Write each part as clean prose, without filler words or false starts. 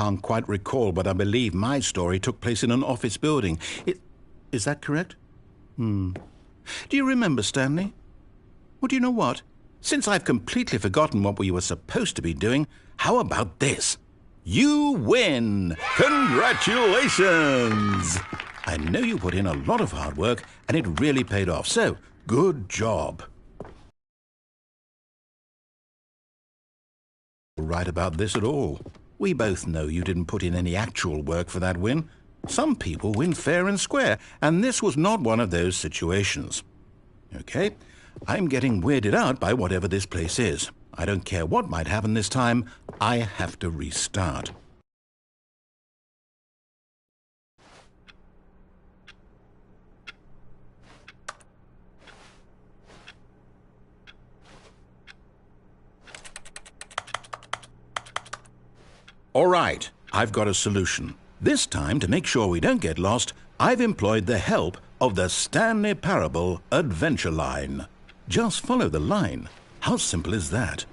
Can't quite recall, but I believe my story took place in an office building. Is that correct? Do you remember, Stanley? Well, do you know what? Since I've completely forgotten what we were supposed to be doing, how about this? You win! Congratulations! I know you put in a lot of hard work, and it really paid off, so good job. Right about this at all. We both know you didn't put in any actual work for that win. Some people win fair and square, and this was not one of those situations. Okay, I'm getting weirded out by whatever this place is. I don't care what might happen this time, I have to restart. All right, I've got a solution. This time, to make sure we don't get lost, I've employed the help of the Stanley Parable Adventure Line. Just follow the line. How simple is that?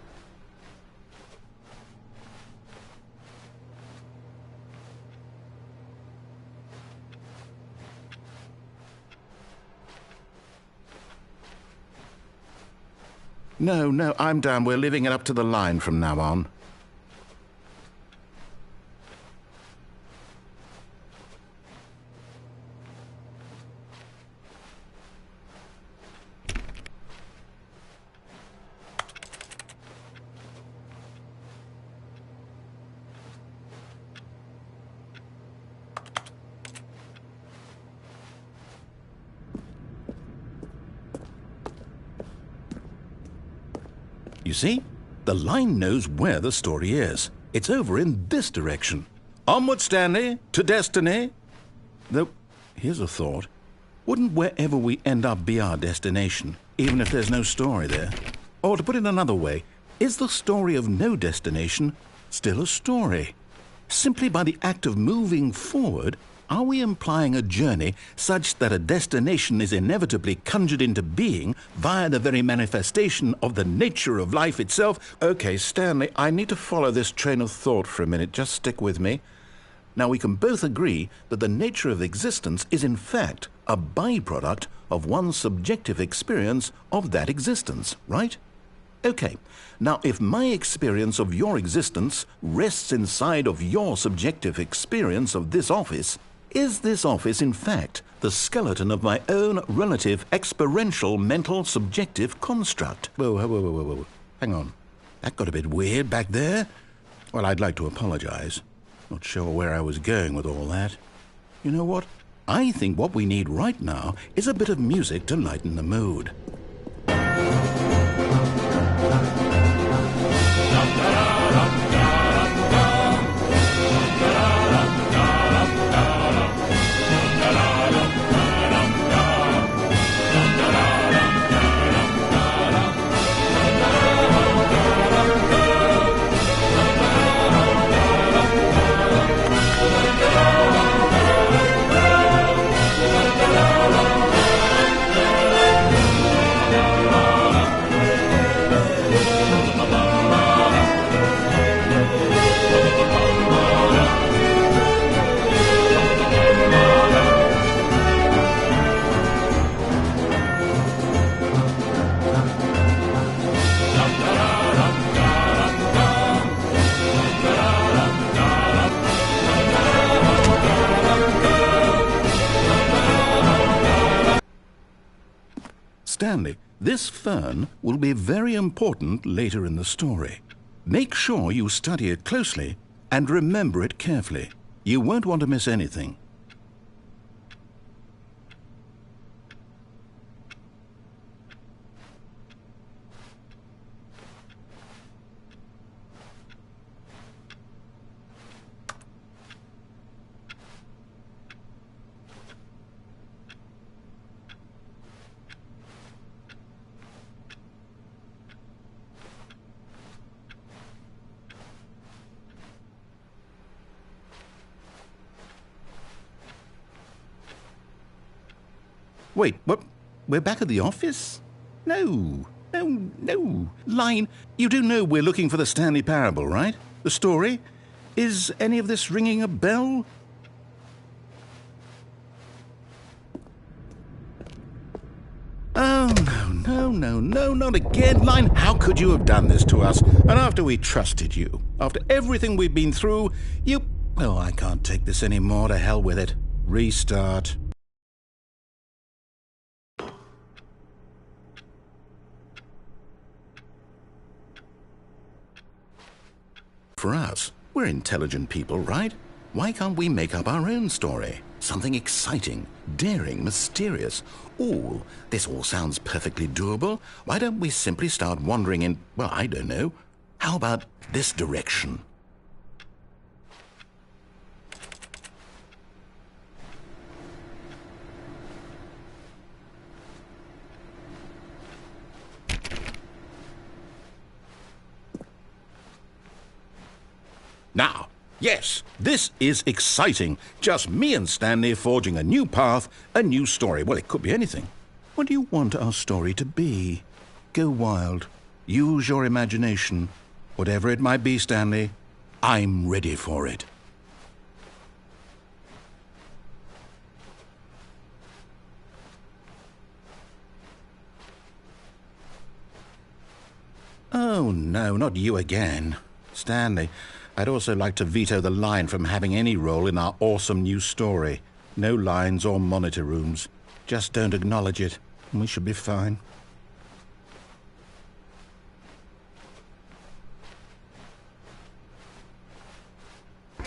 No, I'm down. We're leaving it up to the line from now on. You see? The line knows where the story is. It's over in this direction. Onward, Stanley, to destiny. Though, here's a thought. Wouldn't wherever we end up be our destination, even if there's no story there? Or to put it another way, is the story of no destination still a story? Simply by the act of moving forward, are we implying a journey such that a destination is inevitably conjured into being via the very manifestation of the nature of life itself? Okay, Stanley, I need to follow this train of thought for a minute. Just stick with me. Now, we can both agree that the nature of existence is in fact a byproduct of one's subjective experience of that existence, right? Okay, now if my experience of your existence rests inside of your subjective experience of this office, is this office, in fact, the skeleton of my own relative experiential mental subjective construct? Whoa. Hang on. That got a bit weird back there. Well, I'd like to apologize. Not sure where I was going with all that. You know what? I think what we need right now is a bit of music to lighten the mood. Stanley, this fern will be very important later in the story. Make sure you study it closely and remember it carefully. You won't want to miss anything. Wait, what? We're back at the office? No. Line, you do know we're looking for the Stanley Parable, right? The story? Is any of this ringing a bell? Oh, no, not again, Line. How could you have done this to us? And after we trusted you, after everything we've been through, you... Oh, I can't take this anymore. To hell with it. Restart. For us, we're intelligent people, right? Why can't we make up our own story? Something exciting, daring, mysterious. Ooh, this all sounds perfectly doable. Why don't we simply start wandering in, well, I don't know. How about this direction? Now, yes, this is exciting. Just me and Stanley forging a new path, a new story. Well, it could be anything. What do you want our story to be? Go wild. Use your imagination. Whatever it might be, Stanley, I'm ready for it. Oh, no, not you again. Stanley, I'd also like to veto the line from having any role in our awesome new story. No lines or monitor rooms. Just don't acknowledge it, and we should be fine.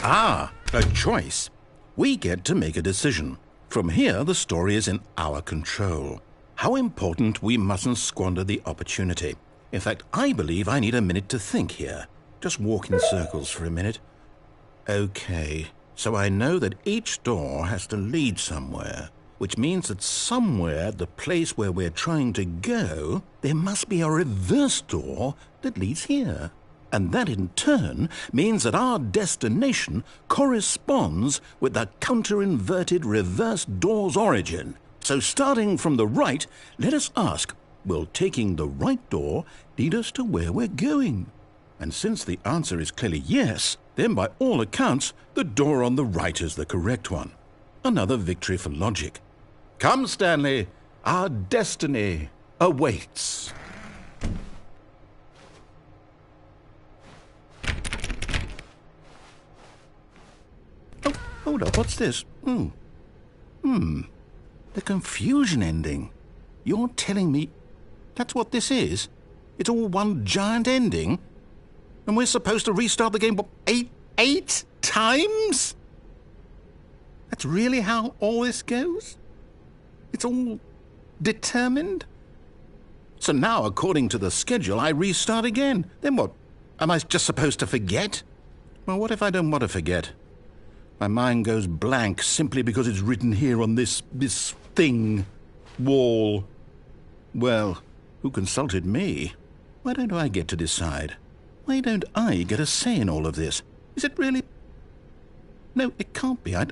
Ah, a choice. We get to make a decision. From here, the story is in our control. How important we mustn't squander the opportunity. In fact, I believe I need a minute to think here. Just walk in circles for a minute. Okay, so I know that each door has to lead somewhere, which means that somewhere at the place where we're trying to go, there must be a reverse door that leads here. And that in turn means that our destination corresponds with the counter-inverted reverse door's origin. So starting from the right, let us ask, will taking the right door lead us to where we're going? And since the answer is clearly yes, then by all accounts, the door on the right is the correct one. Another victory for logic. Come, Stanley, our destiny awaits. Oh, hold up, what's this? The confusion ending. You're telling me that's what this is? It's all one giant ending? And we're supposed to restart the game, what, eight times? That's really how all this goes? It's all determined? So now, according to the schedule, I restart again. Then what? Am I just supposed to forget? Well, what if I don't want to forget? My mind goes blank simply because it's written here on this thing, wall. Well, who consulted me? Why don't I get to decide? Why don't I get a say in all of this? Is it really? No, it can't be. I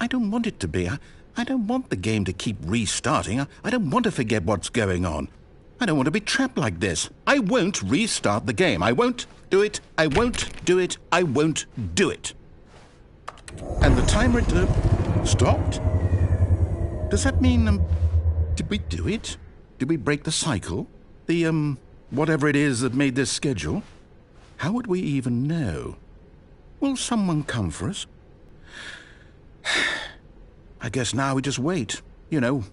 don't want it to be. I don't want the game to keep restarting. I don't want to forget what's going on. I don't want to be trapped like this. I won't restart the game. I won't do it. I won't do it. I won't do it. And the timer stopped? Does that mean, did we do it? Did we break the cycle? The, whatever it is that made this schedule? How would we even know? Will someone come for us? I guess now we just wait. You know,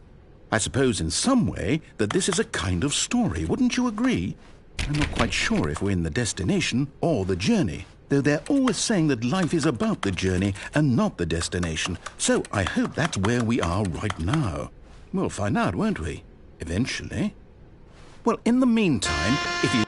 I suppose in some way that this is a kind of story. Wouldn't you agree? I'm not quite sure if we're in the destination or the journey, though they're always saying that life is about the journey and not the destination. So I hope that's where we are right now. We'll find out, won't we? Eventually. Well, in the meantime, if you...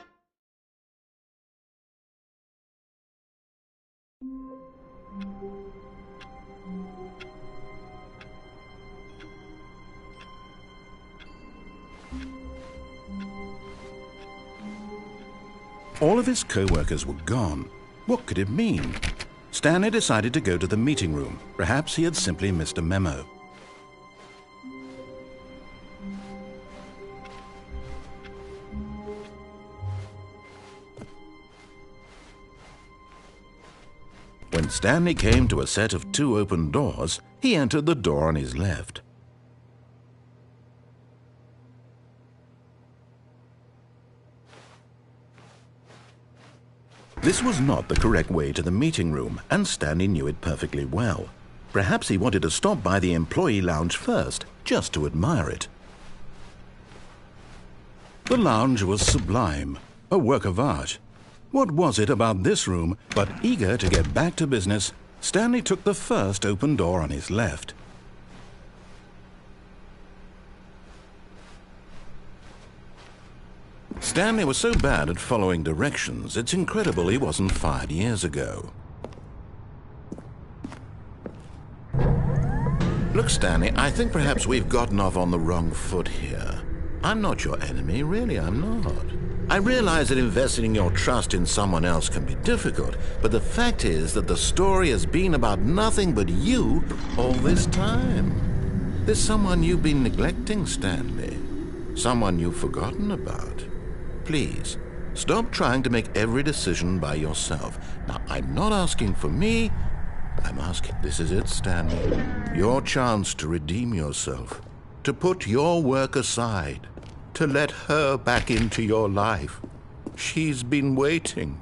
All of his co-workers were gone. What could it mean? Stanley decided to go to the meeting room. Perhaps he had simply missed a memo. When Stanley came to a set of 2 open doors, he entered the door on his left. This was not the correct way to the meeting room, and Stanley knew it perfectly well. Perhaps he wanted to stop by the employee lounge first, just to admire it. The lounge was sublime, a work of art. What was it about this room? But eager to get back to business, Stanley took the first open door on his left. Stanley was so bad at following directions, it's incredible he wasn't fired years ago. Look, Stanley, I think perhaps we've gotten off on the wrong foot here. I'm not your enemy, really, I'm not. I realize that investing your trust in someone else can be difficult, but the fact is that the story has been about nothing but you all this time. There's someone you've been neglecting, Stanley. Someone you've forgotten about. Please, stop trying to make every decision by yourself. Now, I'm not asking for me. I'm asking, this is it, Stanley. Your chance to redeem yourself. To put your work aside. To let her back into your life. She's been waiting.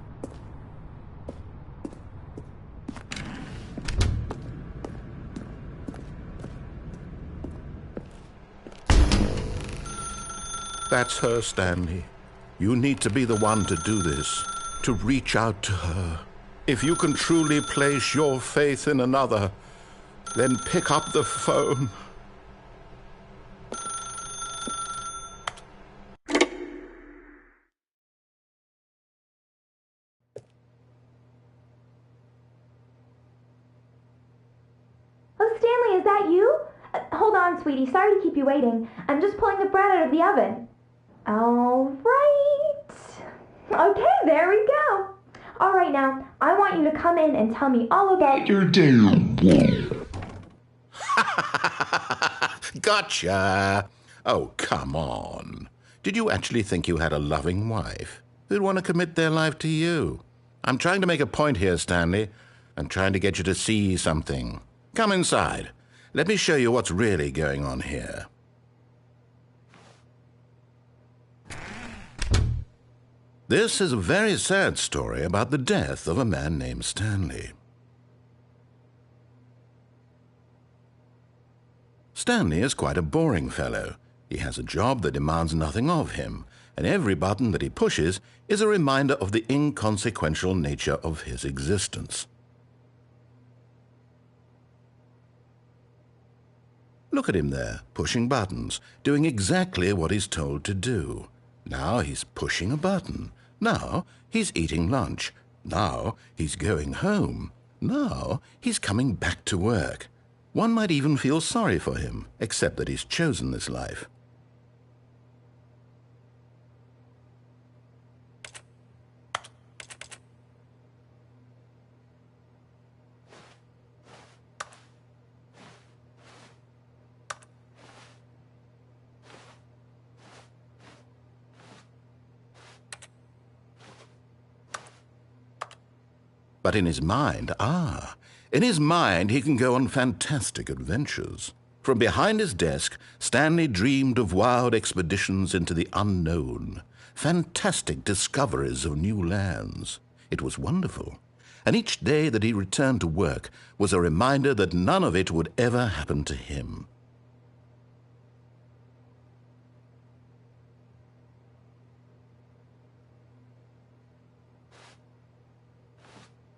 That's her, Stanley. You need to be the one to do this, to reach out to her. If you can truly place your faith in another, then pick up the phone. Oh, Stanley, is that you? Hold on, sweetie. Sorry to keep you waiting. I'm just pulling the bread out of the oven. All right. Okay, there we go. All right, now, I want you to come in and tell me all about your day. Gotcha. Oh, come on. Did you actually think you had a loving wife who'd want to commit their life to you? I'm trying to make a point here, Stanley. I'm trying to get you to see something. Come inside. Let me show you what's really going on here. This is a very sad story about the death of a man named Stanley. Stanley is quite a boring fellow. He has a job that demands nothing of him, and every button that he pushes is a reminder of the inconsequential nature of his existence. Look at him there, pushing buttons, doing exactly what he's told to do. Now he's pushing a button. Now he's eating lunch. Now he's going home. Now he's coming back to work. One might even feel sorry for him, except that he's chosen this life. But in his mind, he can go on fantastic adventures. From behind his desk, Stanley dreamed of wild expeditions into the unknown, fantastic discoveries of new lands. It was wonderful, and each day that he returned to work was a reminder that none of it would ever happen to him.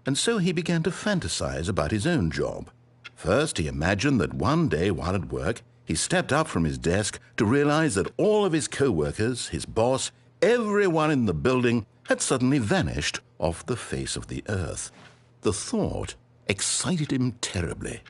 And so he began to fantasize about his own job. First, he imagined that one day while at work, he stepped up from his desk to realize that all of his co-workers, his boss, everyone in the building had suddenly vanished off the face of the earth. The thought excited him terribly.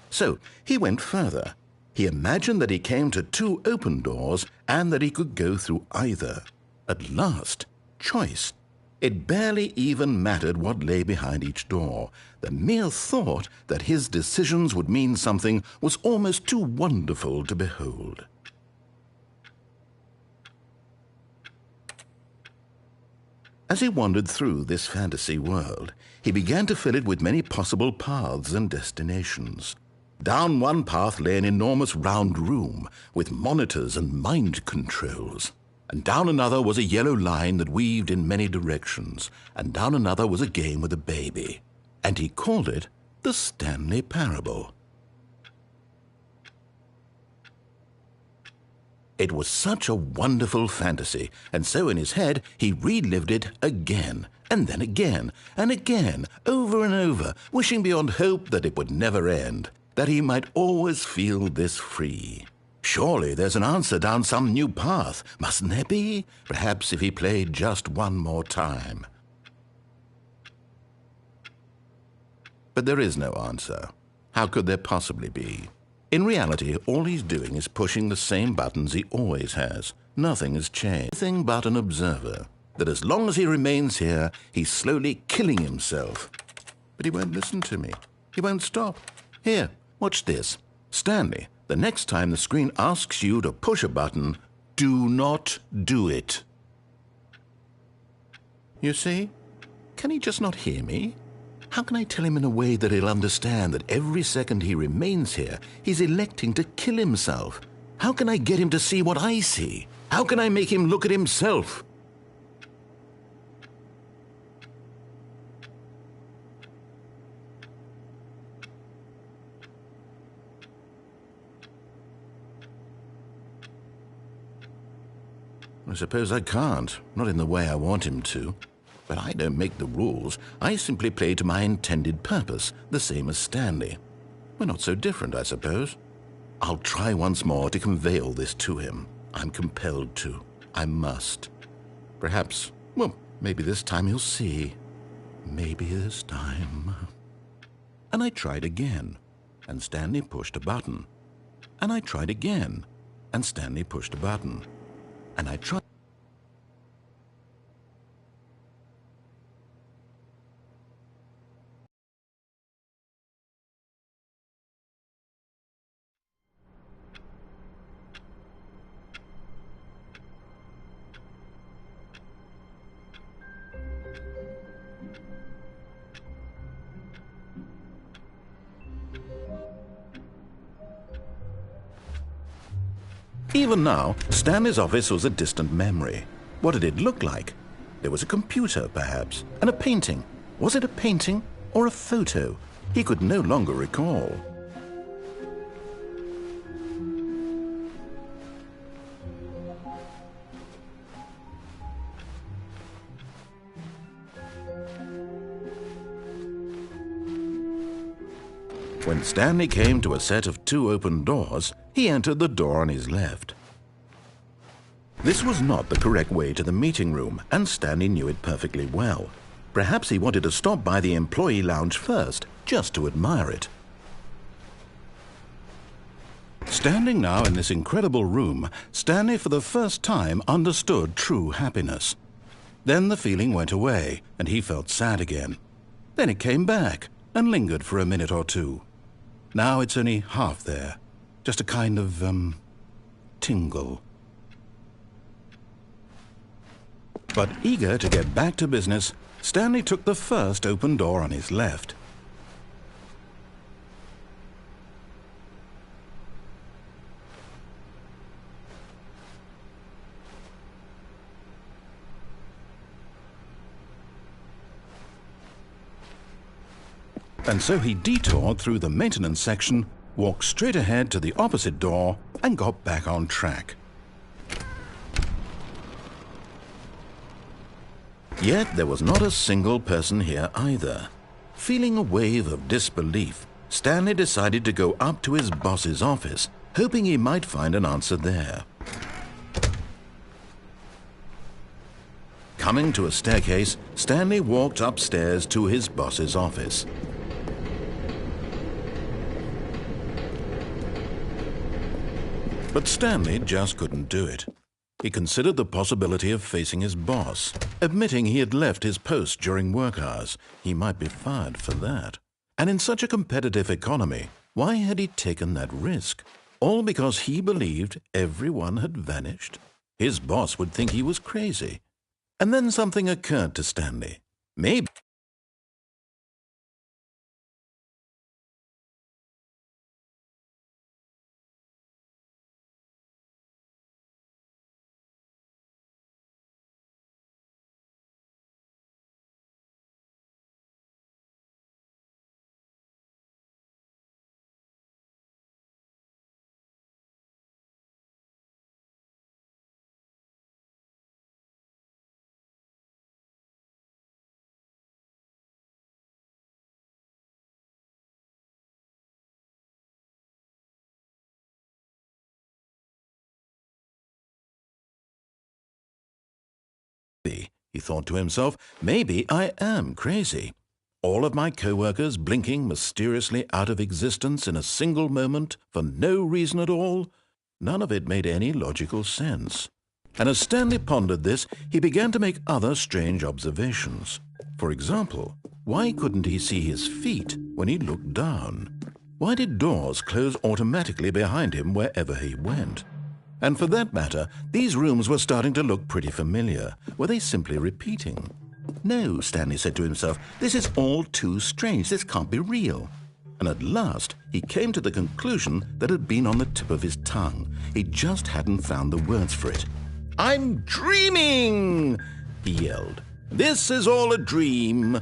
So he went further. He imagined that he came to 2 open doors and that he could go through either. At last, choice. It barely even mattered what lay behind each door. The mere thought that his decisions would mean something was almost too wonderful to behold. As he wandered through this fantasy world, he began to fill it with many possible paths and destinations. Down one path lay an enormous round room with monitors and mind controls. And down another was a yellow line that weaved in many directions. And down another was a game with a baby. And he called it the Stanley Parable. It was such a wonderful fantasy, and so in his head he relived it again, and then again, and again, over and over, wishing beyond hope that it would never end, that he might always feel this free. Surely there's an answer down some new path, mustn't there be? Perhaps if he played just one more time. But there is no answer. How could there possibly be? In reality, all he's doing is pushing the same buttons he always has. Nothing has changed. Nothing but an observer. That as long as he remains here, he's slowly killing himself. But he won't listen to me. He won't stop. Here, watch this. Stanley, the next time the screen asks you to push a button, do not do it. You see? Can he just not hear me? How can I tell him in a way that he'll understand that every second he remains here, he's electing to kill himself? How can I get him to see what I see? How can I make him look at himself? I suppose I can't, not in the way I want him to. But I don't make the rules. I simply play to my intended purpose, the same as Stanley. We're not so different, I suppose. I'll try once more to convey all this to him. I'm compelled to. I must. Perhaps, well, maybe this time he'll see. Maybe this time. And I tried again, and Stanley pushed a button. And I tried again, and Stanley pushed a button. And I tried. Even now, Stanley's office was a distant memory. What did it look like? There was a computer, perhaps, and a painting. Was it a painting or a photo? He could no longer recall. When Stanley came to a set of 2 open doors, he entered the door on his left. This was not the correct way to the meeting room, and Stanley knew it perfectly well. Perhaps he wanted to stop by the employee lounge first, just to admire it. Standing now in this incredible room, Stanley for the first time understood true happiness. Then the feeling went away, and he felt sad again. Then it came back, and lingered for a minute or two. Now it's only half there. Just a kind of, tingle. But eager to get back to business, Stanley took the first open door on his left. And so he detoured through the maintenance section, walked straight ahead to the opposite door, and got back on track. Yet there was not a single person here either. Feeling a wave of disbelief, Stanley decided to go up to his boss's office, hoping he might find an answer there. Coming to a staircase, Stanley walked upstairs to his boss's office. But Stanley just couldn't do it. He considered the possibility of facing his boss, admitting he had left his post during work hours. He might be fired for that. And in such a competitive economy, why had he taken that risk? All because he believed everyone had vanished? His boss would think he was crazy. And then something occurred to Stanley. Maybe he thought to himself, maybe I am crazy. All of my co-workers blinking mysteriously out of existence in a single moment for no reason at all. None of it made any logical sense. And as Stanley pondered this, he began to make other strange observations. For example, why couldn't he see his feet when he looked down? Why did doors close automatically behind him wherever he went? And for that matter, these rooms were starting to look pretty familiar. Were they simply repeating? No, Stanley said to himself, this is all too strange. This can't be real. And at last, he came to the conclusion that had been on the tip of his tongue. He just hadn't found the words for it. I'm dreaming, he yelled. This is all a dream.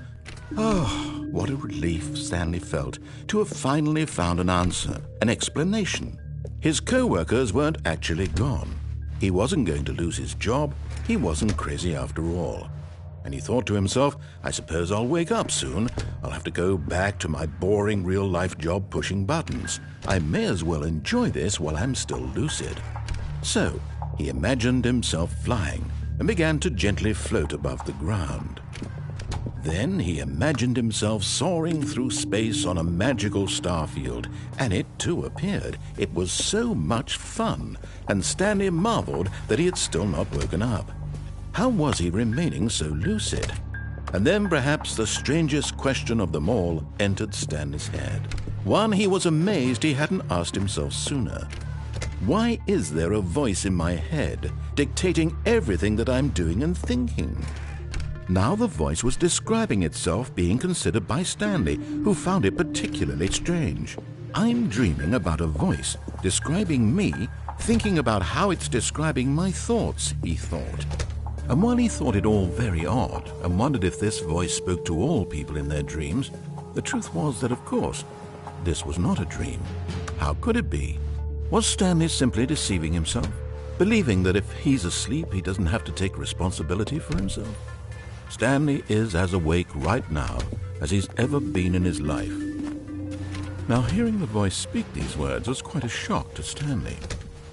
Oh, what a relief Stanley felt to have finally found an answer, an explanation. His co-workers weren't actually gone. He wasn't going to lose his job. He wasn't crazy after all. And he thought to himself, I suppose I'll wake up soon. I'll have to go back to my boring real-life job pushing buttons. I may as well enjoy this while I'm still lucid. So he imagined himself flying and began to gently float above the ground. Then he imagined himself soaring through space on a magical starfield, and it too appeared. It was so much fun, and Stanley marveled that he had still not woken up. How was he remaining so lucid? And then perhaps the strangest question of them all entered Stanley's head. One he was amazed he hadn't asked himself sooner. Why is there a voice in my head dictating everything that I'm doing and thinking? Now the voice was describing itself being considered by Stanley, who found it particularly strange. I'm dreaming about a voice describing me, thinking about how it's describing my thoughts, he thought. And while he thought it all very odd and wondered if this voice spoke to all people in their dreams, the truth was that, of course, this was not a dream. How could it be? Was Stanley simply deceiving himself, believing that if he's asleep, he doesn't have to take responsibility for himself? Stanley is as awake right now as he's ever been in his life. Now, hearing the voice speak these words was quite a shock to Stanley.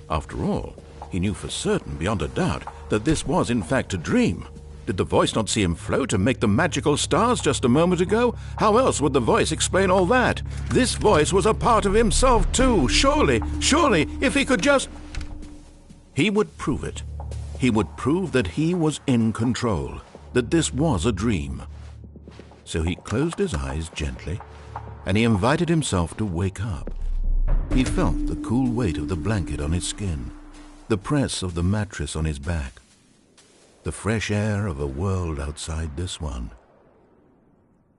After all, he knew for certain, beyond a doubt, that this was in fact a dream. Did the voice not see him float and make the magical stars just a moment ago? How else would the voice explain all that? This voice was a part of himself too. Surely, if he could just... He would prove it. He would prove that he was in control, that this was a dream. So he closed his eyes gently, and he invited himself to wake up. He felt the cool weight of the blanket on his skin, the press of the mattress on his back, the fresh air of a world outside this one.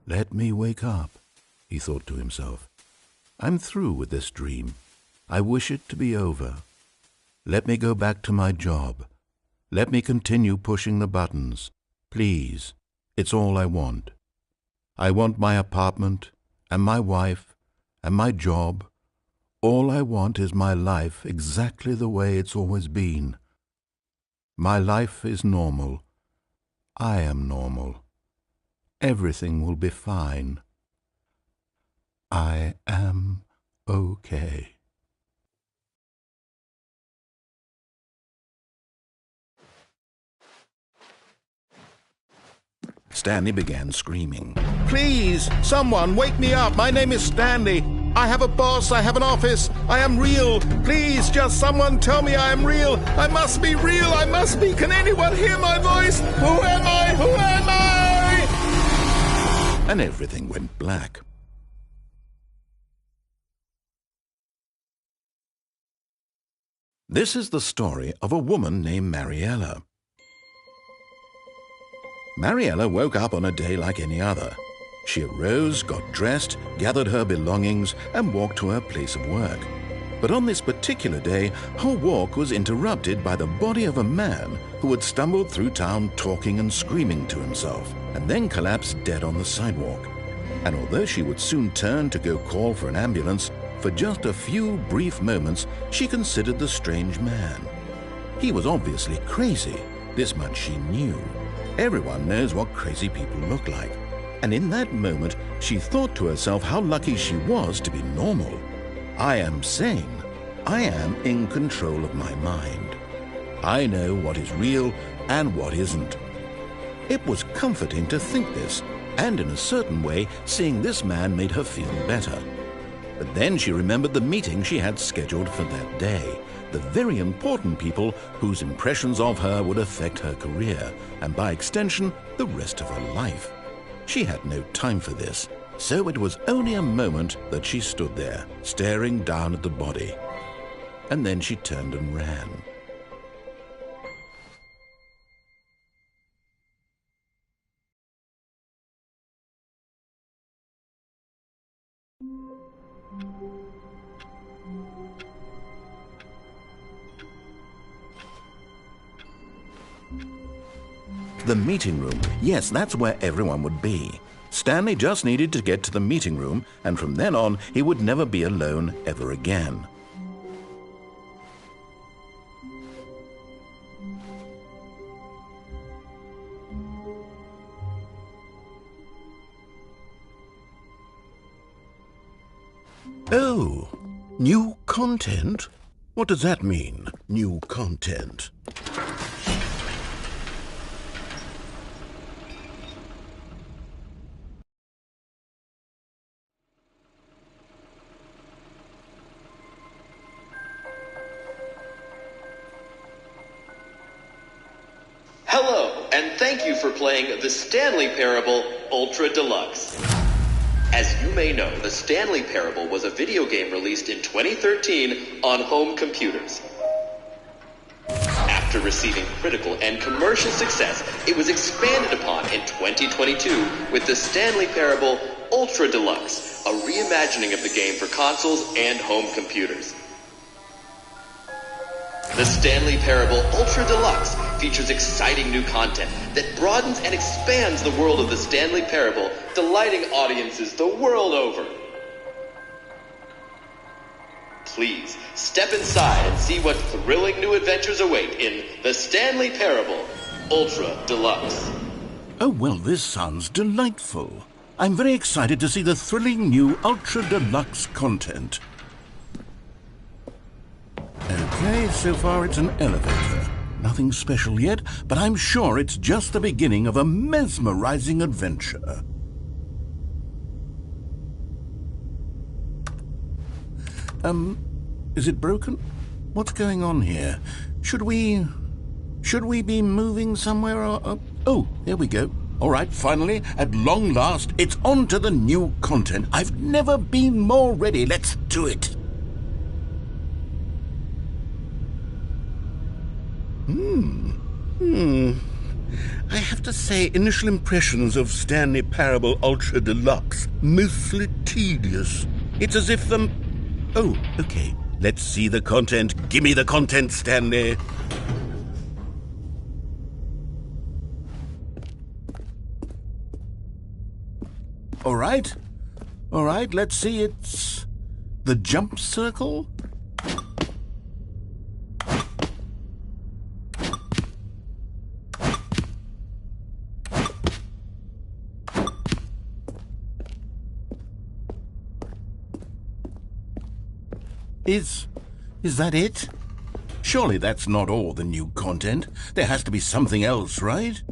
Let me wake up, he thought to himself. I'm through with this dream. I wish it to be over. Let me go back to my job. Let me continue pushing the buttons. Please, it's all I want. I want my apartment and my wife and my job. All I want is my life exactly the way it's always been. My life is normal. I am normal. Everything will be fine. I am okay. Stanley began screaming. Please, someone, wake me up. My name is Stanley. I have a boss. I have an office. I am real. Please, just someone tell me I am real. I must be real. I must be. Can anyone hear my voice? Who am I? Who am I? And everything went black. This is the story of a woman named Mariella. Mariella woke up on a day like any other. She arose, got dressed, gathered her belongings, and walked to her place of work. But on this particular day, her walk was interrupted by the body of a man who had stumbled through town talking and screaming to himself, and then collapsed dead on the sidewalk. And although she would soon turn to go call for an ambulance, for just a few brief moments she considered the strange man. He was obviously crazy, this much she knew. Everyone knows what crazy people look like. And in that moment, she thought to herself how lucky she was to be normal. I am sane. I am in control of my mind. I know what is real and what isn't. It was comforting to think this, and in a certain way, seeing this man made her feel better. But then she remembered the meeting she had scheduled for that day, the very important people whose impressions of her would affect her career, and by extension, the rest of her life. She had no time for this, so it was only a moment that she stood there, staring down at the body. And then she turned and ran. The meeting room. Yes, that's where everyone would be. Stanley just needed to get to the meeting room, and from then on, he would never be alone ever again. Oh, new content? What does that mean, new content? Hello, and thank you for playing the Stanley Parable Ultra Deluxe. As you may know, the Stanley Parable was a video game released in 2013 on home computers. After receiving critical and commercial success, it was expanded upon in 2022 with the Stanley Parable Ultra Deluxe, a reimagining of the game for consoles and home computers. The Stanley Parable Ultra Deluxe features exciting new content that broadens and expands the world of the Stanley Parable, delighting audiences the world over. Please step inside and see what thrilling new adventures await in the Stanley Parable Ultra Deluxe. Oh, well, this sounds delightful. I'm very excited to see the thrilling new Ultra Deluxe content. Okay, so far it's an elevator. Nothing special yet, but I'm sure it's just the beginning of a mesmerizing adventure. Is it broken? What's going on here? Should we be moving somewhere or... Oh, here we go. All right, finally, at long last, it's on to the new content. I've never been more ready. Let's do it. I have to say, initial impressions of Stanley Parable Ultra Deluxe, mostly tedious. It's as if the... Oh, okay. Let's see the content. Gimme the content, Stanley. All right, let's see. It's the jump circle. Is that it? Surely that's not all the new content. There has to be something else, right?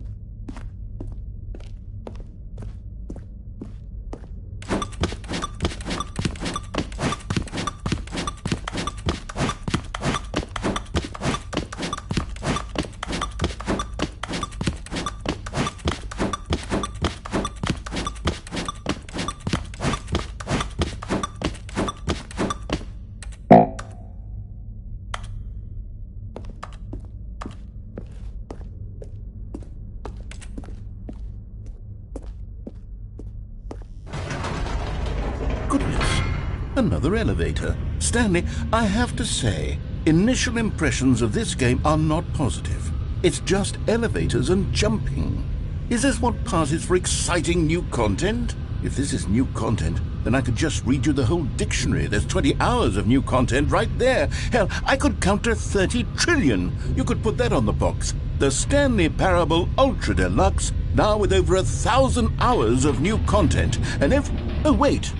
Another elevator. Stanley, I have to say, initial impressions of this game are not positive. It's just elevators and jumping. Is this what passes for exciting new content? If this is new content, then I could just read you the whole dictionary. There's 20 hours of new content right there. Hell, I could count to 30 trillion. You could put that on the box. The Stanley Parable Ultra Deluxe, now with over 1,000 hours of new content. And if... Oh, wait.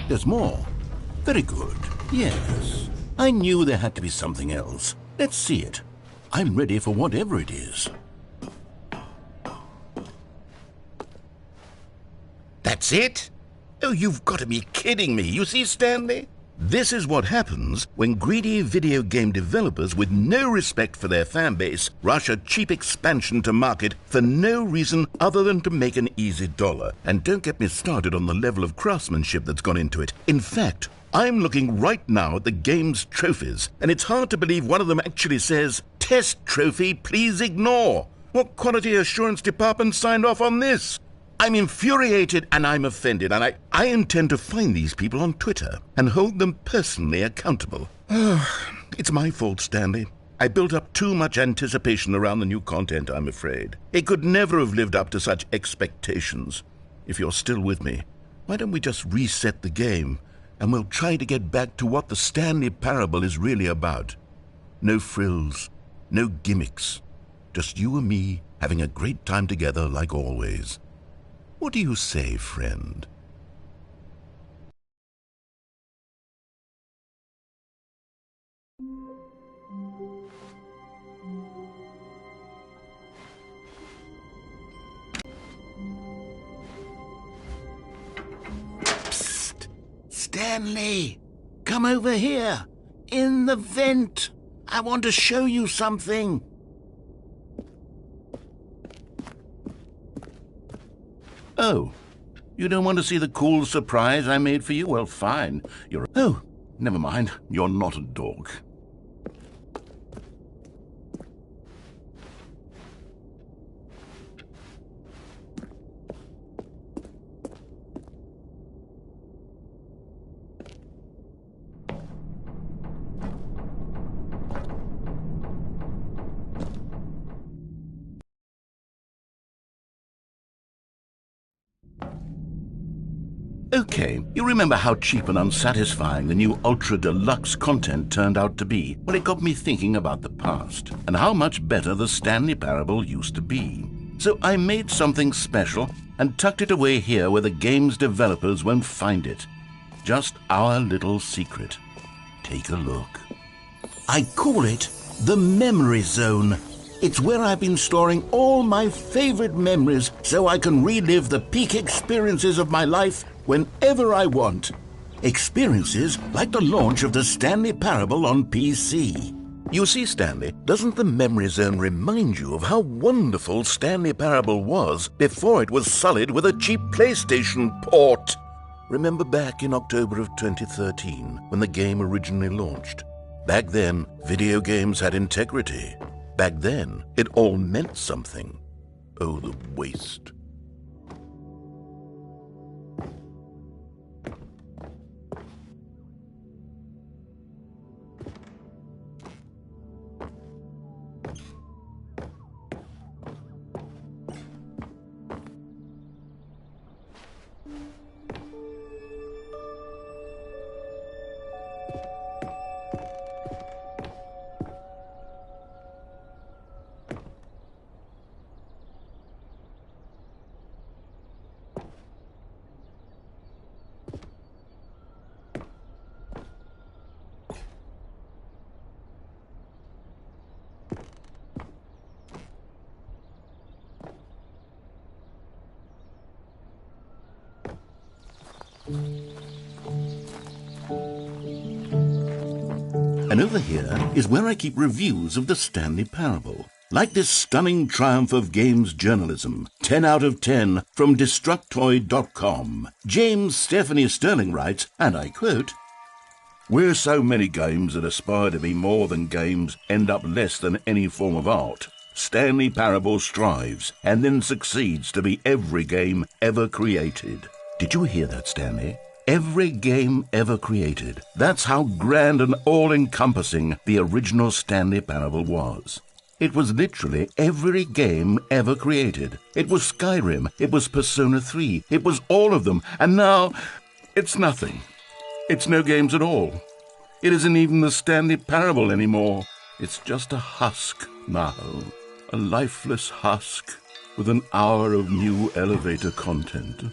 There's more. Very good. Yes. I knew there had to be something else. Let's see it. I'm ready for whatever it is. That's it? Oh, you've got to be kidding me. You see, Stanley? This is what happens when greedy video game developers with no respect for their fan base rush a cheap expansion to market for no reason other than to make an easy dollar. And don't get me started on the level of craftsmanship that's gone into it. In fact, I'm looking right now at the game's trophies, and it's hard to believe one of them actually says, "Test trophy, please ignore." What quality assurance department signed off on this? I'm infuriated and I'm offended, and I intend to find these people on Twitter and hold them personally accountable. It's my fault, Stanley. I built up too much anticipation around the new content, I'm afraid. It could never have lived up to such expectations. If you're still with me, why don't we just reset the game, and we'll try to get back to what the Stanley Parable is really about. No frills, no gimmicks. Just you and me having a great time together like always. What do you say, friend? Psst! Stanley! Come over here! In the vent! I want to show you something! Oh, you don't want to see the cool surprise I made for you? Well, fine. Oh, never mind. You're not a dog. Okay, you remember how cheap and unsatisfying the new Ultra Deluxe content turned out to be? Well, it got me thinking about the past, and how much better the Stanley Parable used to be. So I made something special and tucked it away here where the game's developers won't find it. Just our little secret. Take a look. I call it the Memory Zone. It's where I've been storing all my favorite memories so I can relive the peak experiences of my life whenever I want. Experiences like the launch of the Stanley Parable on PC. You see, Stanley, doesn't the Memory Zone remind you of how wonderful Stanley Parable was before it was sullied with a cheap PlayStation port? Remember back in October of 2013 when the game originally launched? Back then, video games had integrity. Back then, it all meant something. Oh, the waste. And over here is where I keep reviews of the Stanley Parable. Like this stunning triumph of games journalism, 10 out of 10 from Destructoid.com. James Stephanie Sterling writes, and I quote, "Where so many games that aspire to be more than games end up less than any form of art, Stanley Parable strives and then succeeds to be every game ever created." Did you hear that, Stanley? every game ever created. That's how grand and all-encompassing the original Stanley Parable was. It was literally every game ever created. It was Skyrim, it was Persona 3, it was all of them, and now it's nothing. It's no games at all. It isn't even the Stanley Parable anymore. It's just a husk now, a lifeless husk with an hour of new elevator content.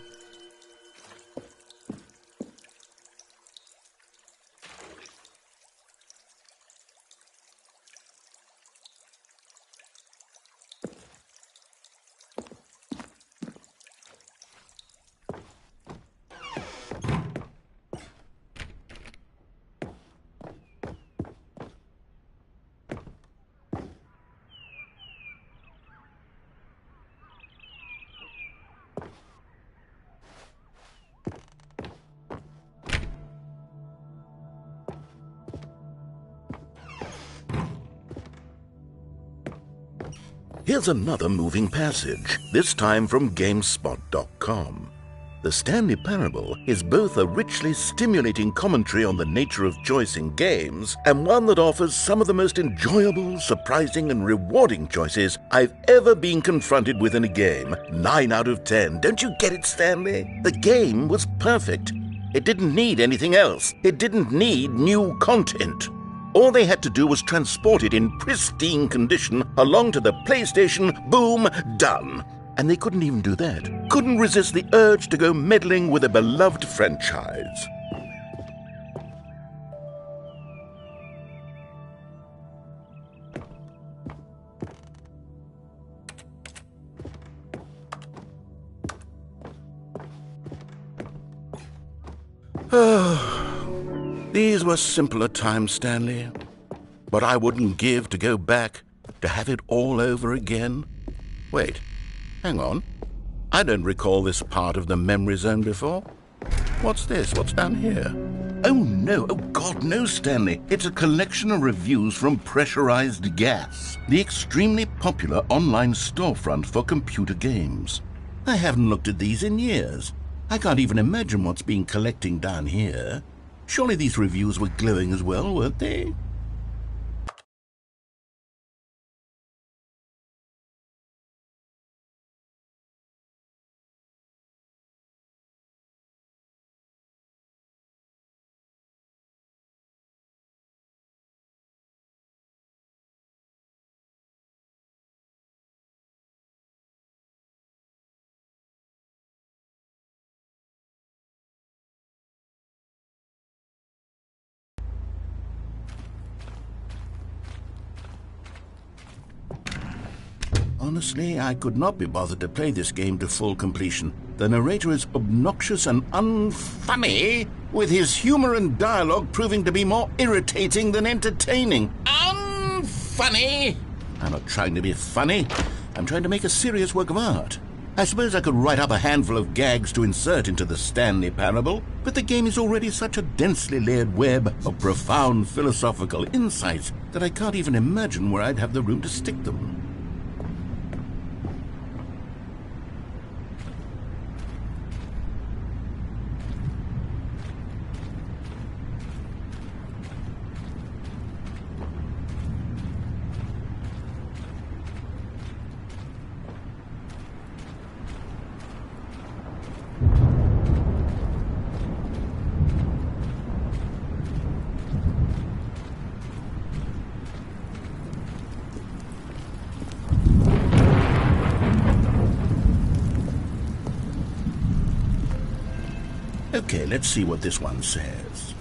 Here's another moving passage, this time from GameSpot.com. The Stanley Parable is both a richly stimulating commentary on the nature of choice in games and one that offers some of the most enjoyable, surprising, and rewarding choices I've ever been confronted with in a game. 9 out of 10. Don't you get it, Stanley? The game was perfect. It didn't need anything else. It didn't need new content. All they had to do was transport it in pristine condition along to the PlayStation. Boom, done. And they couldn't even do that. Couldn't resist the urge to go meddling with a beloved franchise. These were simpler times, Stanley. But I wouldn't give to go back, to have it all over again. Wait, hang on. I don't recall this part of the memory zone before. What's this? What's down here? Oh no, oh God, no, Stanley. It's a collection of reviews from Pressurized Gas, the extremely popular online storefront for computer games. I haven't looked at these in years. I can't even imagine what's been collecting down here. Surely these reviews were glowing as well, weren't they? Honestly, I could not be bothered to play this game to full completion. The narrator is obnoxious and unfunny, with his humor and dialogue proving to be more irritating than entertaining. Unfunny! I'm not trying to be funny. I'm trying to make a serious work of art. I suppose I could write up a handful of gags to insert into the Stanley Parable, but the game is already such a densely layered web of profound philosophical insights that I can't even imagine where I'd have the room to stick them. Okay, let's see what this one says.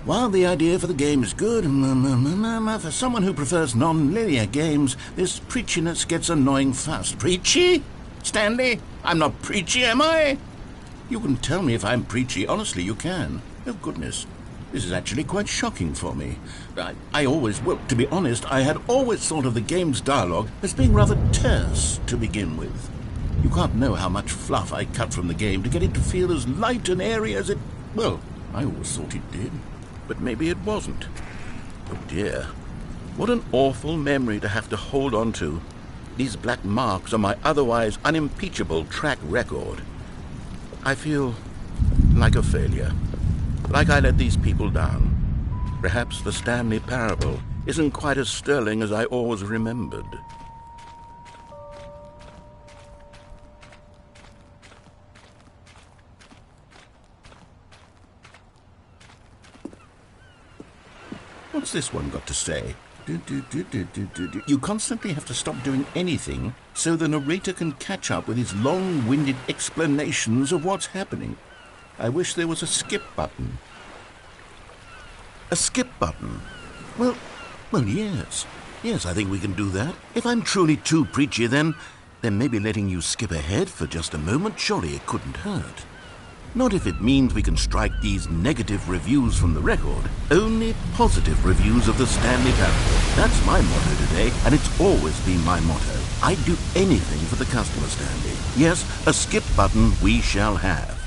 While the idea for the game is good, for someone who prefers non-linear games, this preachiness gets annoying fast. Preachy? Stanley? I'm not preachy, am I? You can tell me if I'm preachy. Honestly, you can. Oh, goodness. This is actually quite shocking for me. Well, to be honest, I had always thought of the game's dialogue as being rather terse to begin with. You can't know how much fluff I cut from the game to get it to feel as light and airy as it... Well, I always thought it did. But maybe it wasn't. Oh dear. What an awful memory to have to hold on to. These black marks on my otherwise unimpeachable track record. I feel like a failure. Like I let these people down. Perhaps the Stanley Parable isn't quite as sterling as I always remembered. What's this one got to say? You constantly have to stop doing anything so the narrator can catch up with his long-winded explanations of what's happening. I wish there was a skip button. A skip button? Well, yes. Yes, I think we can do that. If I'm truly too preachy, then maybe letting you skip ahead for just a moment, surely it couldn't hurt. Not if it means we can strike these negative reviews from the record. Only positive reviews of the Stanley Parable. That's my motto today, and it's always been my motto. I'd do anything for the customer, Stanley. Yes, a skip button we shall have.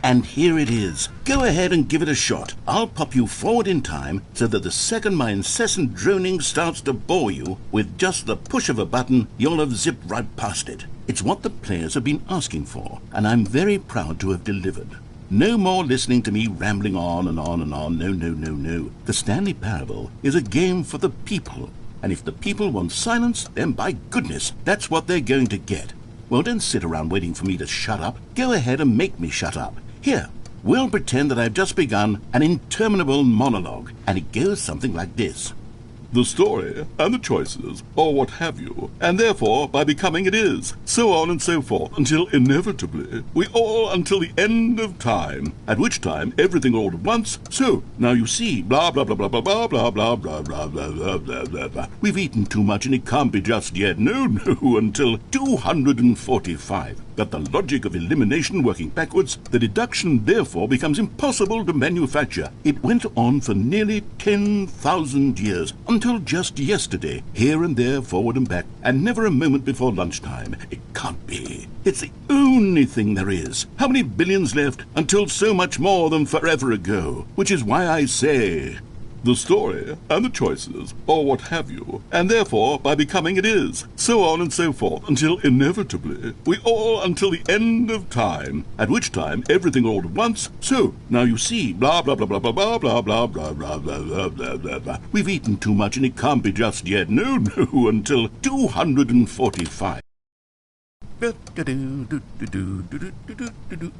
And here it is. Go ahead and give it a shot. I'll pop you forward in time so that the second my incessant droning starts to bore you, with just the push of a button, you'll have zipped right past it. It's what the players have been asking for, and I'm very proud to have delivered. No more listening to me rambling on and on and on. No. The Stanley Parable is a game for the people. And if the people want silence, then by goodness, that's what they're going to get. Well, don't sit around waiting for me to shut up. Go ahead and make me shut up. Here, we'll pretend that I've just begun an interminable monologue, and it goes something like this. The story, and the choices, or what have you, and therefore, by becoming it is, so on and so forth, until inevitably, we all until the end of time, at which time everything all at once, so, now you see, blah, blah, blah, blah, blah, blah, blah, blah, blah, blah, blah, blah, blah, blah, blah. We've eaten too much and it can't be just yet, no, until 245. But the logic of elimination working backwards, the deduction therefore becomes impossible to manufacture. It went on for nearly 10,000 years, until just yesterday, here and there, forward and back, and never a moment before lunchtime. It can't be. It's the only thing there is. How many billions left until so much more than forever ago? Which is why I say, the story, and the choices, or what have you, and therefore, by becoming it is, so on and so forth, until inevitably, we all until the end of time, at which time everything all at once, so, now you see, blah, blah, blah, blah, blah, blah, blah, blah, blah, blah, blah, blah, blah, blah, blah. We've eaten too much and it can't be just yet, no, until 245.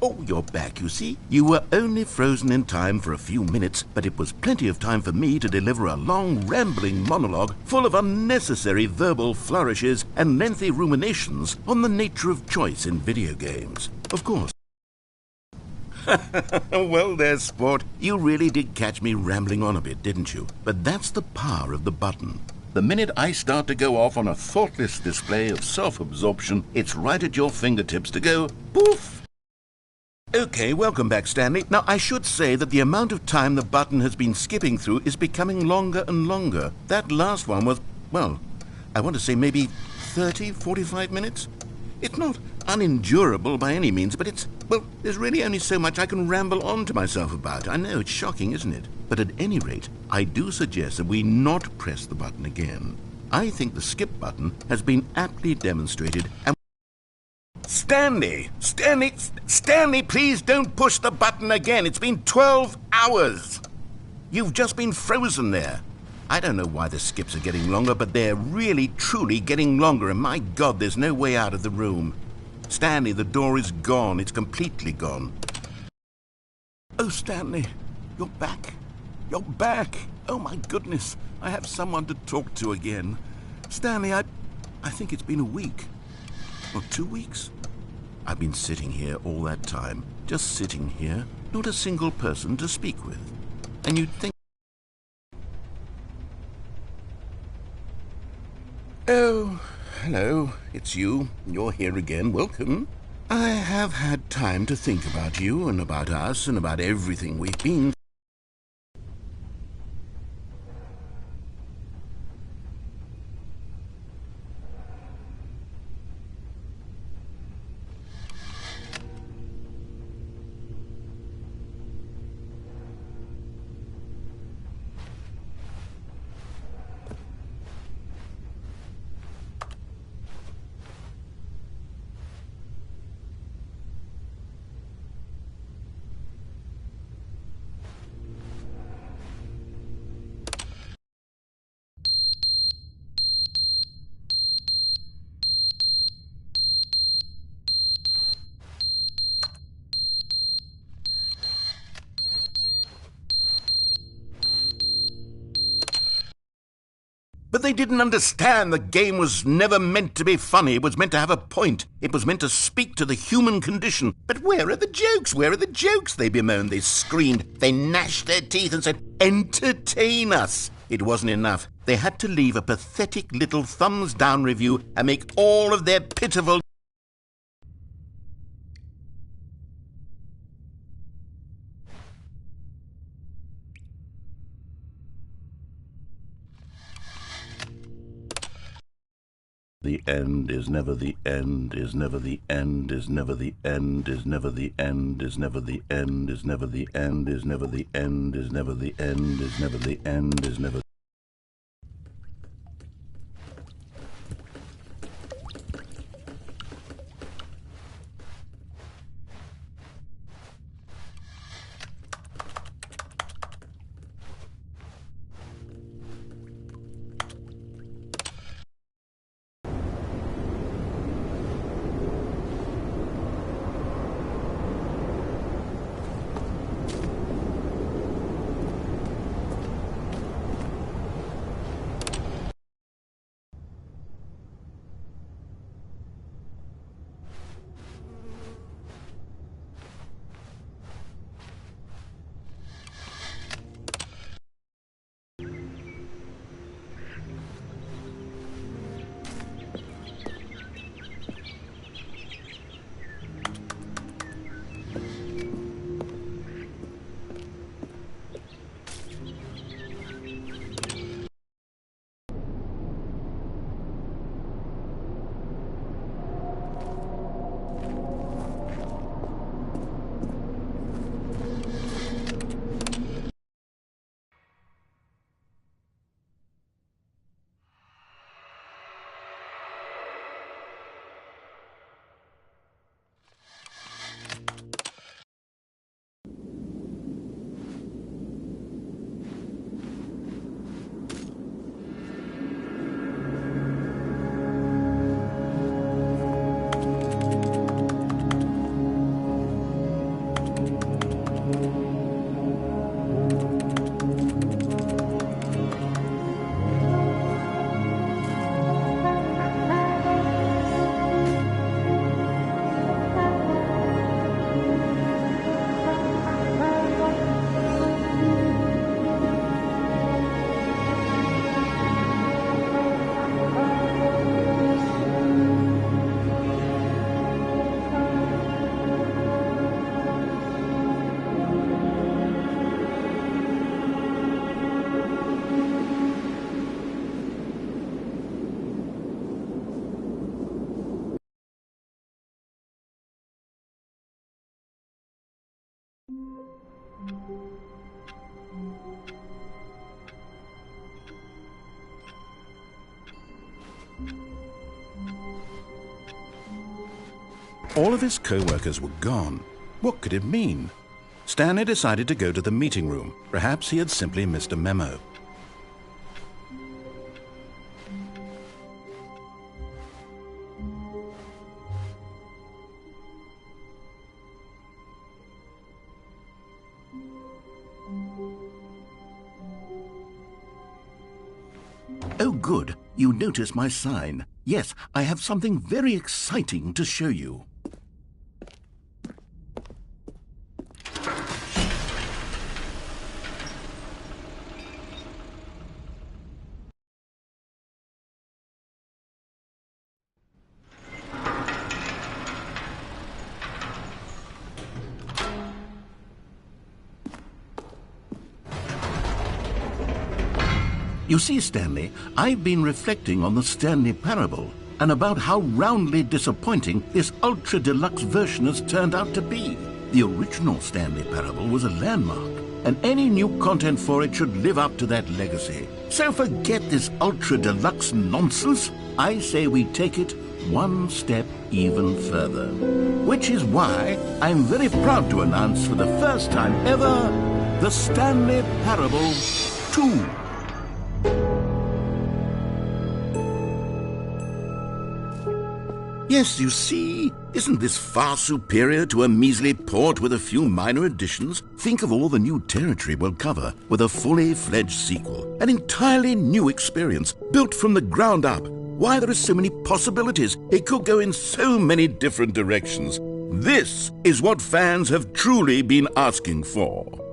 Oh, you're back, you see. You were only frozen in time for a few minutes, but it was plenty of time for me to deliver a long, rambling monologue full of unnecessary verbal flourishes and lengthy ruminations on the nature of choice in video games. Of course. Well, there's sport. You really did catch me rambling on a bit, didn't you? But that's the power of the button. The minute I start to go off on a thoughtless display of self-absorption, it's right at your fingertips to go poof. Okay, welcome back, Stanley. Now, I should say that the amount of time the button has been skipping through is becoming longer and longer. That last one was, well, I want to say maybe 30, 45 minutes. It's not unendurable by any means, but there's really only so much I can ramble on to myself about. I know, it's shocking, isn't it? But at any rate, I do suggest that we not press the button again. I think the skip button has been aptly demonstrated and... Stanley, please don't push the button again. It's been 12 hours. You've just been frozen there. I don't know why the skips are getting longer, but they're really, truly getting longer, and my God, there's no way out of the room. Stanley, the door is gone. It's completely gone. Oh, Stanley, you're back. You're back. Oh, my goodness. I have someone to talk to again. Stanley, I think it's been a week. Or 2 weeks. I've been sitting here all that time. Just sitting here. Not a single person to speak with. And you'd think... Oh, hello. It's you. You're here again. Welcome. I have had time to think about you and about us and about everything we've been. But they didn't understand the game was never meant to be funny. It was meant to have a point. It was meant to speak to the human condition. But where are the jokes? Where are the jokes? They bemoaned, they screamed, they gnashed their teeth and said, entertain us. It wasn't enough. They had to leave a pathetic little thumbs-down review and make all of their pitiful... The end is never the end, is never the end, is never the end, is never the end, is never the end, is never the end, is never the end, is never the end, is never the end, is never... All of his co-workers were gone. What could it mean? Stanley decided to go to the meeting room. Perhaps he had simply missed a memo. Oh, good. You notice my sign. Yes, I have something very exciting to show you. You see, Stanley, I've been reflecting on the Stanley parable and about how roundly disappointing this ultra-deluxe version has turned out to be. The original Stanley parable was a landmark, and any new content for it should live up to that legacy. So forget this ultra-deluxe nonsense. I say we take it one step even further. Which is why I'm very proud to announce for the first time ever, the Stanley Parable 2. Yes, you see, Isn't this far superior to a measly port with a few minor additions? Think of all the new territory we'll cover with a fully fledged sequel. An entirely new experience, built from the ground up. Why, there are so many possibilities. It could go in so many different directions. This is what fans have truly been asking for.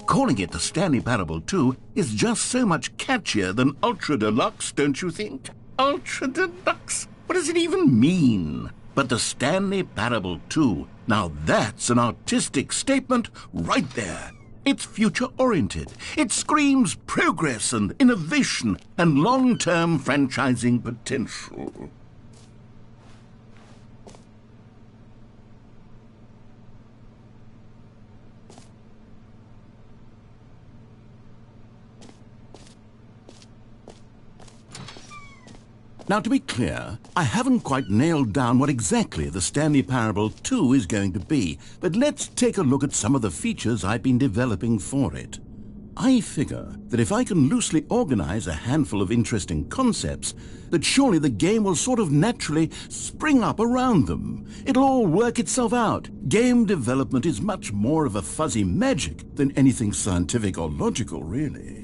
Calling it the Stanley Parable 2 is just so much catchier than Ultra Deluxe, don't you think? Ultra Deluxe? What does it even mean? But the Stanley Parable 2, now that's an artistic statement right there. It's future-oriented. It screams progress and innovation and long-term franchising potential. Now, to be clear, I haven't quite nailed down what exactly the Stanley Parable 2 is going to be, but let's take a look at some of the features I've been developing for it. I figure that if I can loosely organize a handful of interesting concepts, that surely the game will sort of naturally spring up around them. It'll all work itself out. Game development is much more of a fuzzy magic than anything scientific or logical, really.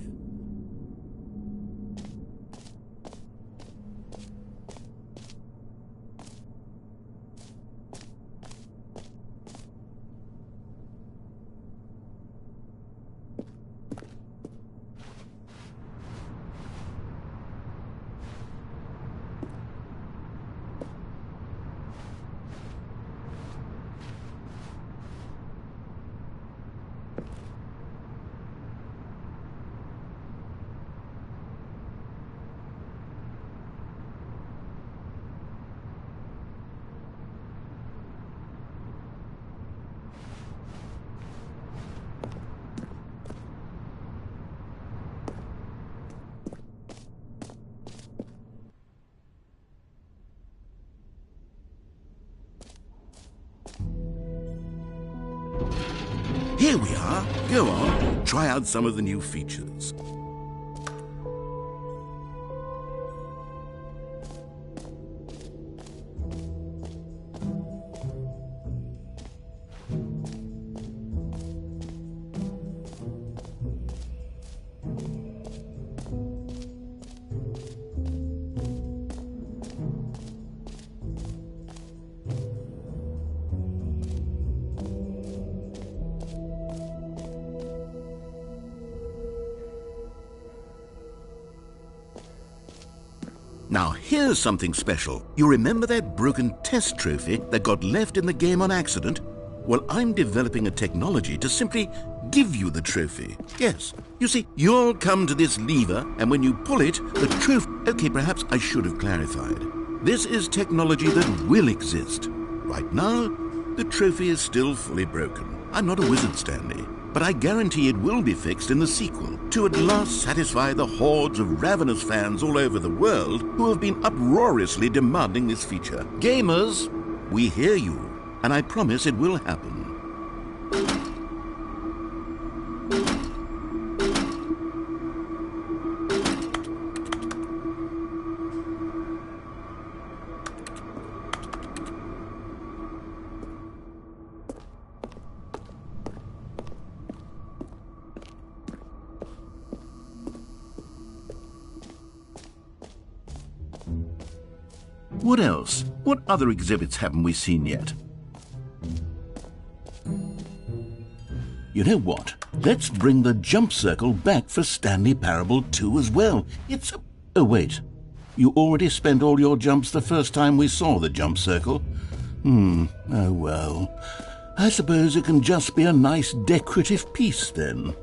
Here we are. Go on, try out some of the new features. Now, here's something special. You remember that broken test trophy that got left in the game on accident? Well, I'm developing a technology to simply give you the trophy. Yes. You see, you'll come to this lever, and when you pull it, the trophy... Okay, perhaps I should have clarified. This is technology that will exist. Right now, the trophy is still fully broken. I'm not a wizard, Stanley, but I guarantee it will be fixed in the sequel to at last satisfy the hordes of ravenous fans all over the world who have been uproariously demanding this feature. Gamers, we hear you, and I promise it will happen. What else? What other exhibits haven't we seen yet? You know what? Let's bring the jump circle back for Stanley Parable 2 as well. It's a... Oh, wait. You already spent all your jumps the first time we saw the jump circle? Oh well. I suppose it can just be a nice decorative piece then.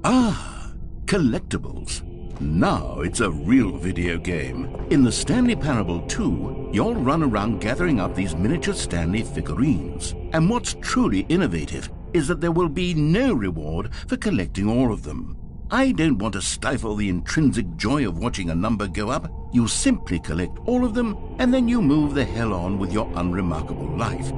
Ah, collectibles. Now it's a real video game. In the Stanley Parable 2, you'll run around gathering up these miniature Stanley figurines. And what's truly innovative is that there will be no reward for collecting all of them. I don't want to stifle the intrinsic joy of watching a number go up. You simply collect all of them, and then you move the hell on with your unremarkable life.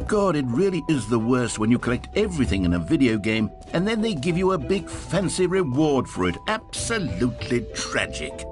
God, it really is the worst when you collect everything in a video game and then they give you a big fancy reward for it. Absolutely tragic.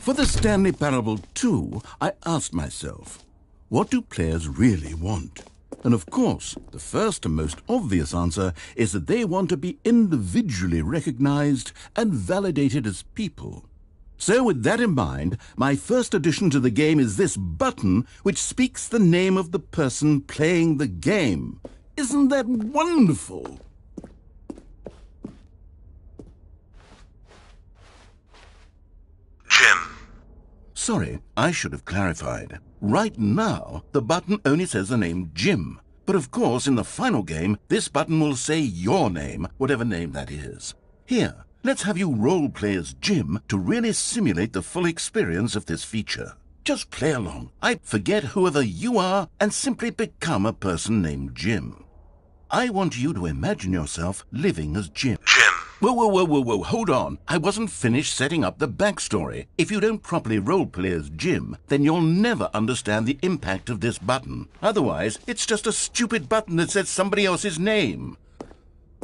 For the Stanley Parable 2, I asked myself, what do players really want? And of course, the first and most obvious answer is that they want to be individually recognized and validated as people. So with that in mind, my first addition to the game is this button which speaks the name of the person playing the game. Isn't that wonderful? Sorry, I should have clarified. Right now, the button only says the name Jim. But of course, in the final game, this button will say your name, whatever name that is. Here, let's have you role-play as Jim to really simulate the full experience of this feature. Just play along. Forget whoever you are and simply become a person named Jim. I want you to imagine yourself living as Jim. Whoa, hold on. I wasn't finished setting up the backstory. If you don't properly roleplay as Jim, then you'll never understand the impact of this button. Otherwise, it's just a stupid button that says somebody else's name.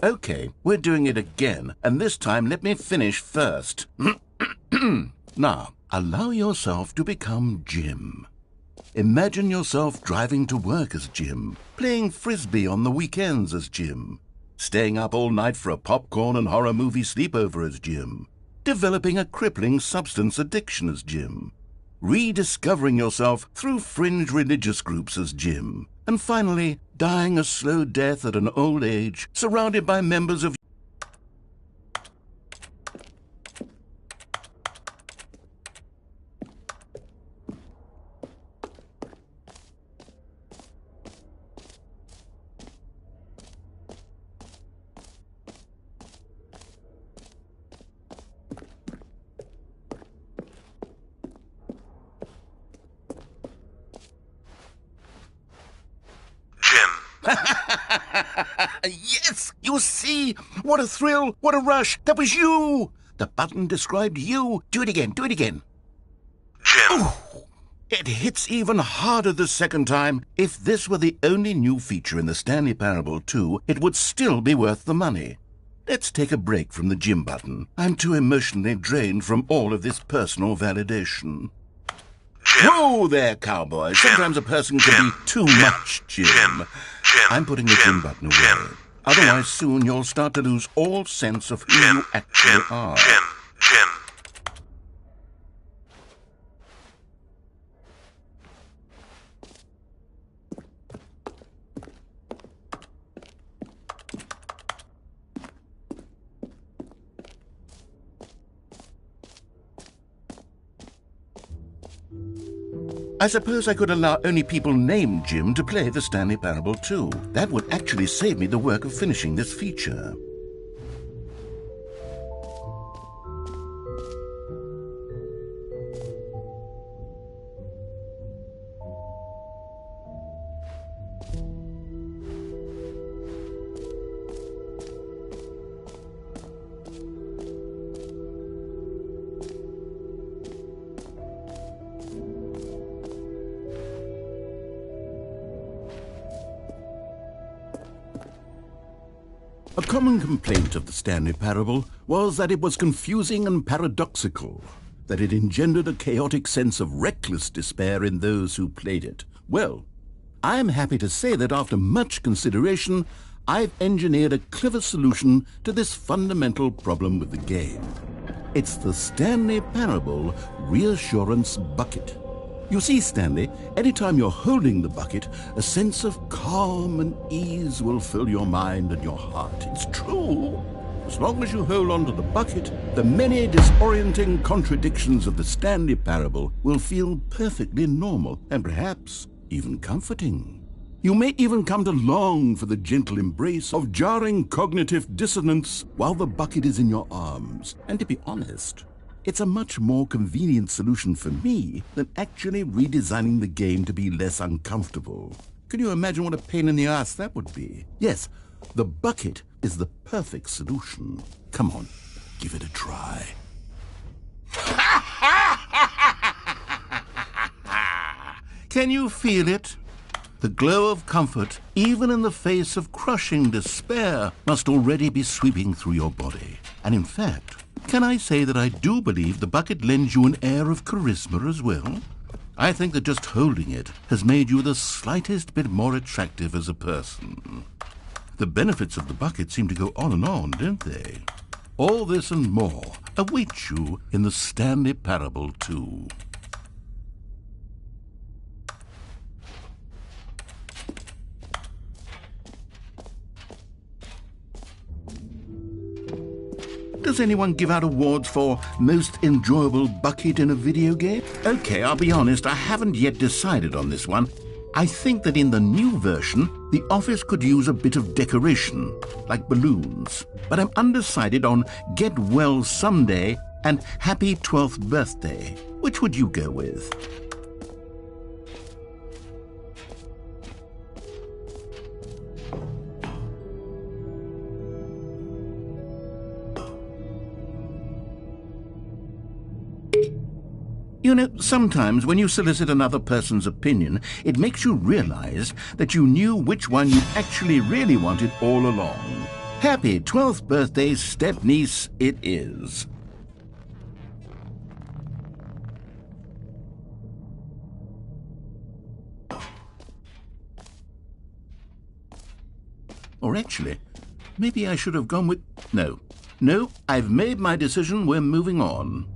Okay, we're doing it again, and this time let me finish first. Now, allow yourself to become Jim. Imagine yourself driving to work as Jim, playing frisbee on the weekends as Jim, staying up all night for a popcorn and horror movie sleepover as Jim, developing a crippling substance addiction as Jim, rediscovering yourself through fringe religious groups as Jim, and finally dying a slow death at an old age, surrounded by members of Yes! You see? What a thrill! What a rush! That was you! The button described you. Do it again. Jim! Ooh, it hits even harder the second time. If this were the only new feature in the Stanley Parable 2, it would still be worth the money. Let's take a break from the Jim button. I'm too emotionally drained from all of this personal validation. Whoa there, cowboy. Sometimes a person can be too much Jim. I'm putting the Jim button away. Otherwise, soon you'll start to lose all sense of who you actually are. I suppose I could allow only people named Jim to play the Stanley Parable 2. That would actually save me the work of finishing this feature. A common complaint of the Stanley Parable was that it was confusing and paradoxical. that it engendered a chaotic sense of reckless despair in those who played it. Well, I am happy to say that after much consideration, I've engineered a clever solution to this fundamental problem with the game. It's the Stanley Parable Reassurance Bucket. You see, Stanley, anytime you're holding the bucket, a sense of calm and ease will fill your mind and your heart. It's true. As long as you hold on to the bucket, the many disorienting contradictions of the Stanley Parable will feel perfectly normal and perhaps even comforting. You may even come to long for the gentle embrace of jarring cognitive dissonance while the bucket is in your arms. And to be honest, it's a much more convenient solution for me than actually redesigning the game to be less uncomfortable. Can you imagine what a pain in the ass that would be? Yes, the bucket is the perfect solution. Come on, give it a try. Can you feel it? The glow of comfort, even in the face of crushing despair, must already be sweeping through your body. And in fact, can I say that I do believe the bucket lends you an air of charisma as well? I think that just holding it has made you the slightest bit more attractive as a person. The benefits of the bucket seem to go on, don't they? All this and more await you in the Stanley Parable 2. Does anyone give out awards for most enjoyable bucket in a video game? Okay, I'll be honest, I haven't yet decided on this one. I think that in the new version, the office could use a bit of decoration, like balloons. But I'm undecided on Get Well Someday and Happy 12th Birthday. Which would you go with? You know, sometimes when you solicit another person's opinion, it makes you realize that you knew which one you actually really wanted all along. Happy 12th birthday, step-niece, it is. Or actually, maybe I should have gone with... No, I've made my decision, we're moving on.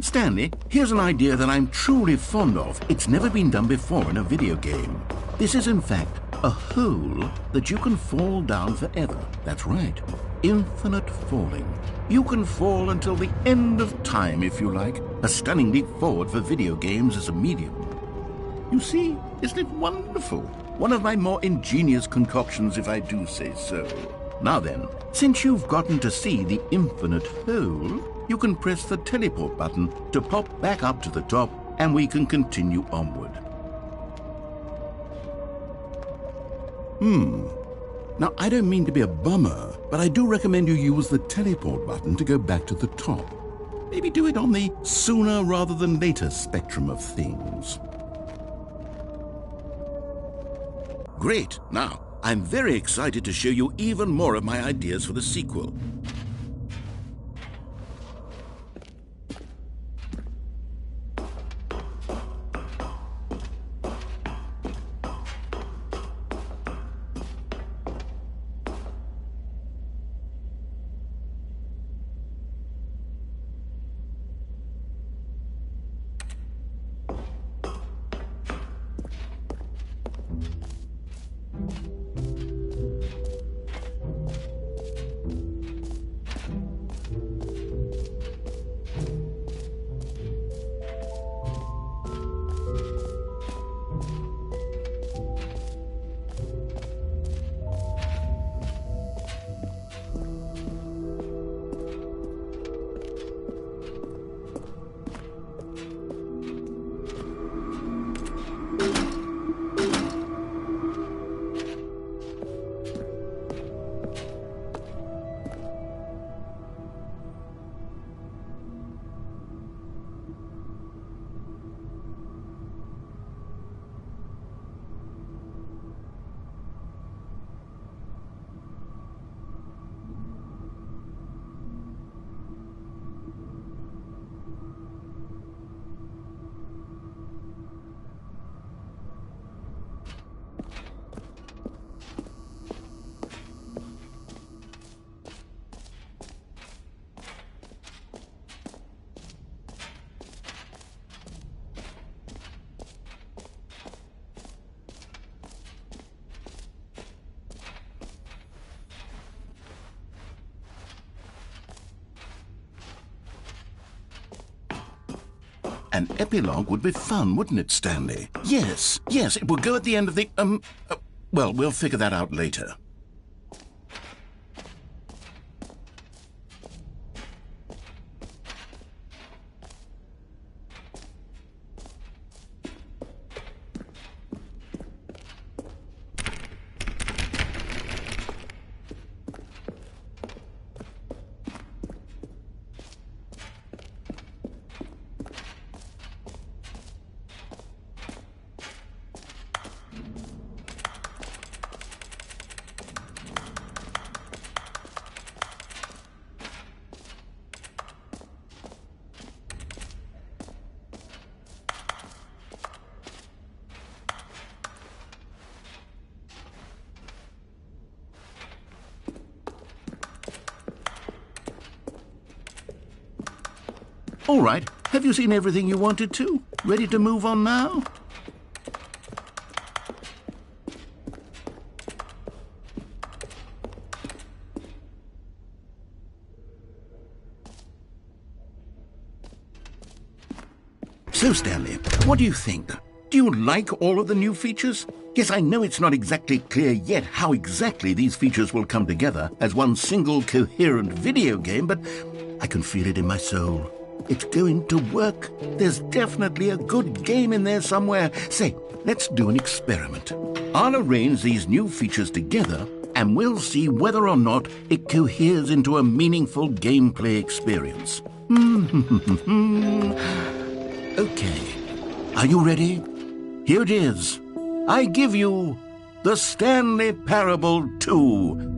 Stanley, here's an idea that I'm truly fond of. It's never been done before in a video game. This is, in fact, a hole that you can fall down forever. That's right. Infinite falling. You can fall until the end of time, if you like. A stunning leap forward for video games as a medium. You see, isn't it wonderful? One of my more ingenious concoctions, if I do say so. Now then, since you've gotten to see the infinite hole, you can press the teleport button to pop back up to the top, and we can continue onward. Now, I don't mean to be a bummer, but I do recommend you use the teleport button to go back to the top. Maybe do it on the sooner rather than later spectrum of things. Great! Now, I'm very excited to show you even more of my ideas for the sequel. An epilogue would be fun, wouldn't it, Stanley? Yes, it will go at the end of the, well, we'll figure that out later. All right, have you seen everything you wanted to? Ready to move on now? So, Stanley, what do you think? Do you like all of the new features? Yes, I know it's not exactly clear yet how exactly these features will come together as one single coherent video game, but I can feel it in my soul. It's going to work. There's definitely a good game in there somewhere. Say, let's do an experiment. I'll arrange these new features together and we'll see whether or not it coheres into a meaningful gameplay experience. Okay, are you ready? Here it is. I give you the Stanley Parable 2.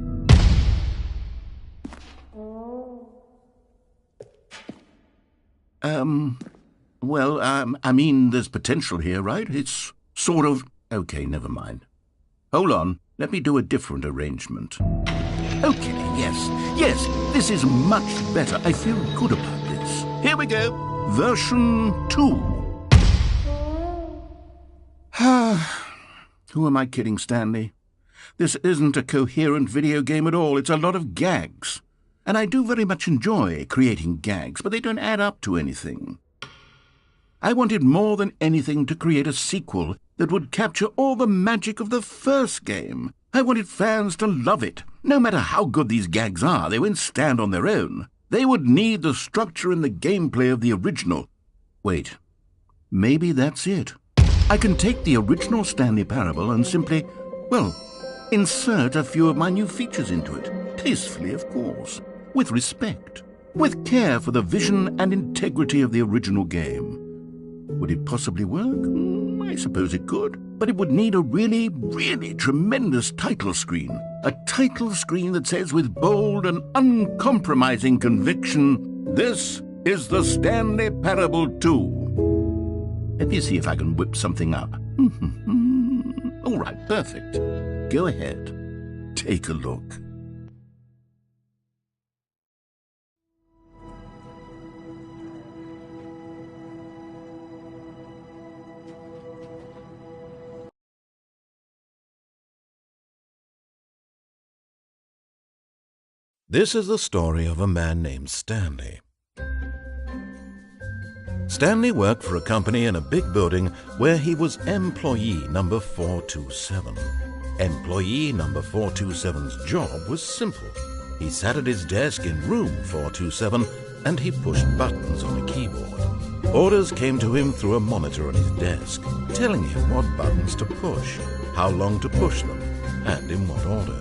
I mean, there's potential here, right? It's sort of... Okay, never mind. Hold on, let me do a different arrangement. Okay, yes, this is much better. I feel good about this. Here we go. Version 2. Who am I kidding, Stanley? This isn't a coherent video game at all. It's a lot of gags. And I do very much enjoy creating gags, but they don't add up to anything. I wanted more than anything to create a sequel that would capture all the magic of the first game. I wanted fans to love it. No matter how good these gags are, they won't stand on their own. They would need the structure and the gameplay of the original. Wait, maybe that's it. I can take the original Stanley Parable and simply, well, insert a few of my new features into it. Tastefully, of course. With respect. With care for the vision and integrity of the original game. Would it possibly work? I suppose it could. But it would need a really, really tremendous title screen. A title screen that says with bold and uncompromising conviction, "This is the Stanley Parable 2. Let me see if I can whip something up. All right, perfect. Go ahead. Take a look. This is the story of a man named Stanley. Stanley worked for a company in a big building where he was employee number 427. Employee number 427's job was simple. He sat at his desk in room 427 and he pushed buttons on a keyboard. Orders came to him through a monitor on his desk, telling him what buttons to push, how long to push them, and in what order.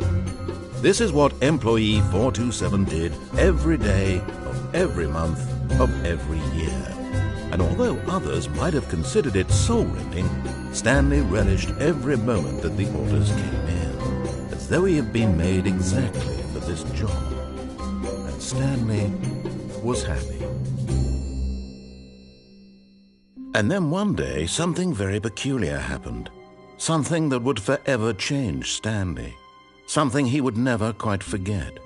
This is what employee 427 did every day of every month of every year. And although others might have considered it soul-rending, Stanley relished every moment that the orders came in, as though he had been made exactly for this job. And Stanley was happy. And then one day, something very peculiar happened. Something that would forever change Stanley. Something he would never quite forget.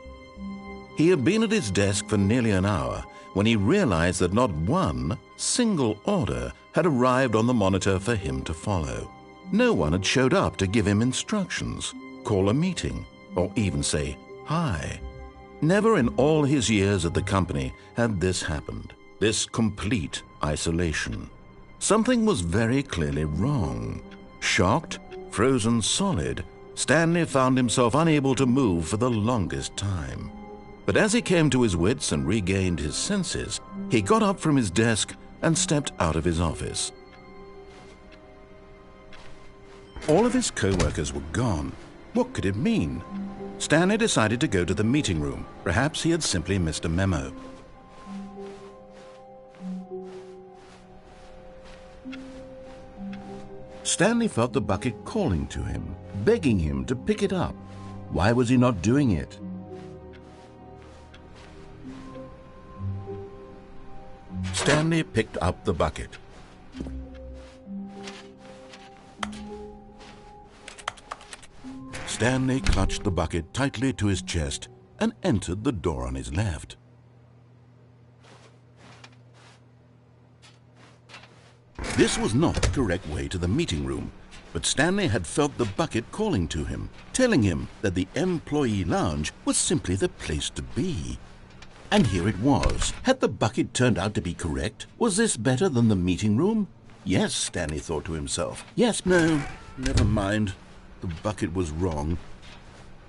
He had been at his desk for nearly an hour when he realized that not one single order had arrived on the monitor for him to follow. No one had showed up to give him instructions, call a meeting, or even say hi. Never in all his years at the company had this happened, this complete isolation. Something was very clearly wrong. Shocked, frozen solid, Stanley found himself unable to move for the longest time. But as he came to his wits and regained his senses, he got up from his desk and stepped out of his office. All of his co-workers were gone. What could it mean? Stanley decided to go to the meeting room. Perhaps he had simply missed a memo. Stanley felt the bucket calling to him, begging him to pick it up. Why was he not doing it? Stanley picked up the bucket. Stanley clutched the bucket tightly to his chest and entered the door on his left. This was not the correct way to the meeting room, but Stanley had felt the bucket calling to him, telling him that the employee lounge was simply the place to be. And here it was. Had the bucket turned out to be correct? Was this better than the meeting room? Yes, Stanley thought to himself. Yes, no, never mind. The bucket was wrong.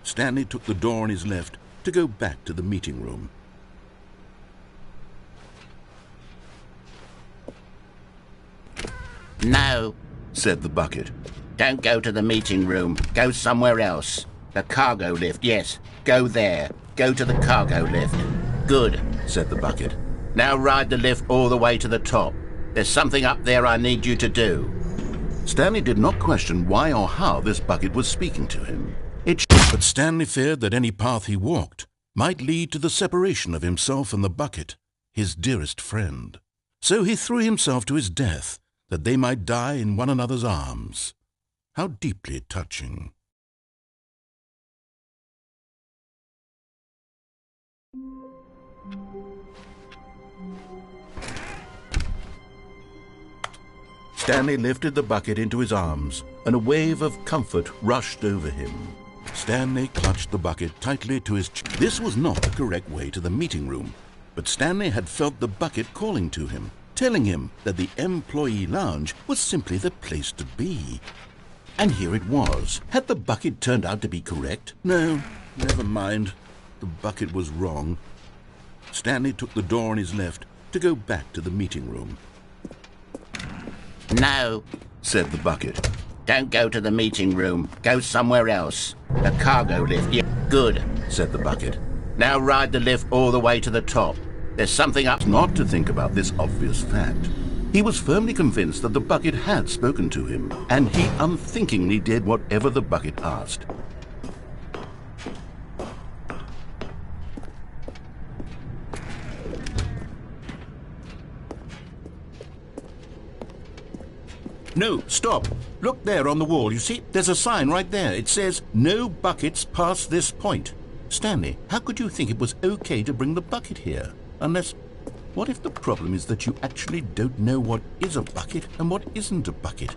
Stanley took the door on his left to go back to the meeting room. No, said the bucket. don't go to the meeting room. Go somewhere else. The cargo lift, yes. Go there. Go to the cargo lift. Good, said the bucket. Now ride the lift all the way to the top. There's something up there I need you to do. Stanley did not question why or how this bucket was speaking to him. But Stanley feared that any path he walked might lead to the separation of himself and the bucket, his dearest friend. So he threw himself to his death, that they might die in one another's arms. How deeply touching. Stanley lifted the bucket into his arms, and a wave of comfort rushed over him. Stanley clutched the bucket tightly to his chest. This was not the correct way to the meeting room, but Stanley had felt the bucket calling to him, telling him that the employee lounge was simply the place to be. And here it was. Had the bucket turned out to be correct? No, never mind. The bucket was wrong. Stanley took the door on his left to go back to the meeting room. No, said the bucket. don't go to the meeting room. Go somewhere else. The cargo lift, yeah. Good, said the bucket. Now ride the lift all the way to the top. There's something up. Not to think about this obvious fact. He was firmly convinced that the bucket had spoken to him, and he unthinkingly did whatever the bucket asked. No, stop. Look there on the wall. You see, there's a sign right there. It says, "No buckets past this point." Stanley, how could you think it was okay to bring the bucket here? Unless, what if the problem is that you actually don't know what is a bucket and what isn't a bucket?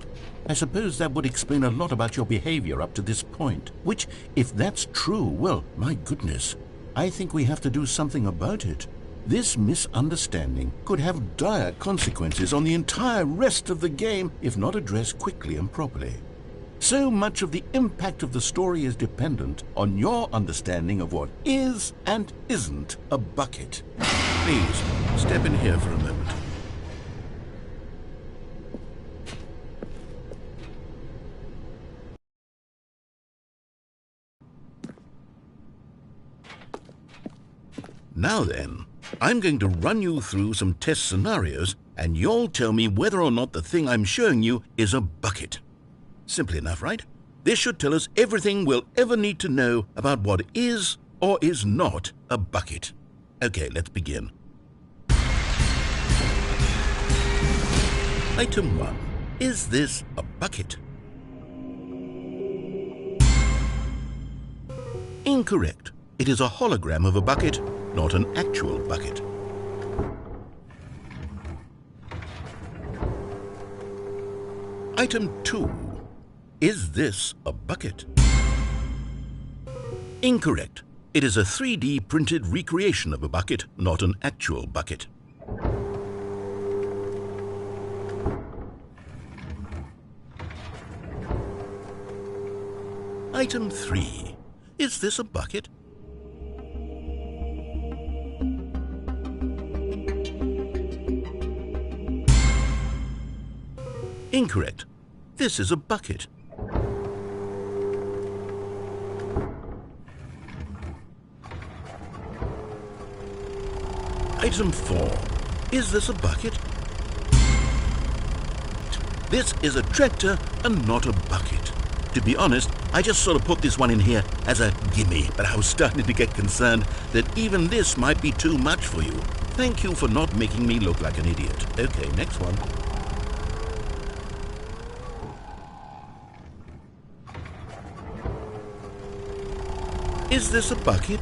I suppose that would explain a lot about your behavior up to this point. Which, if that's true, well, my goodness, I think we have to do something about it. This misunderstanding could have dire consequences on the entire rest of the game if not addressed quickly and properly. So much of the impact of the story is dependent on your understanding of what is and isn't a bucket. Please, step in here for a moment. Now then, I'm going to run you through some test scenarios, and you'll tell me whether or not the thing I'm showing you is a bucket. Simple enough, right? This should tell us everything we'll ever need to know about what is or is not a bucket. Okay, let's begin. Item 1. Is this a bucket? Incorrect. It is a hologram of a bucket, not an actual bucket. Item 2. Is this a bucket? Incorrect. It is a 3D printed recreation of a bucket, not an actual bucket. Item 3. Is this a bucket? Incorrect. This is a bucket. Item 4. Is this a bucket? This is a tractor and not a bucket. To be honest, I just sort of put this one in here as a gimme, but I was starting to get concerned that even this might be too much for you. Thank you for not making me look like an idiot. Okay, next one. Is this a bucket?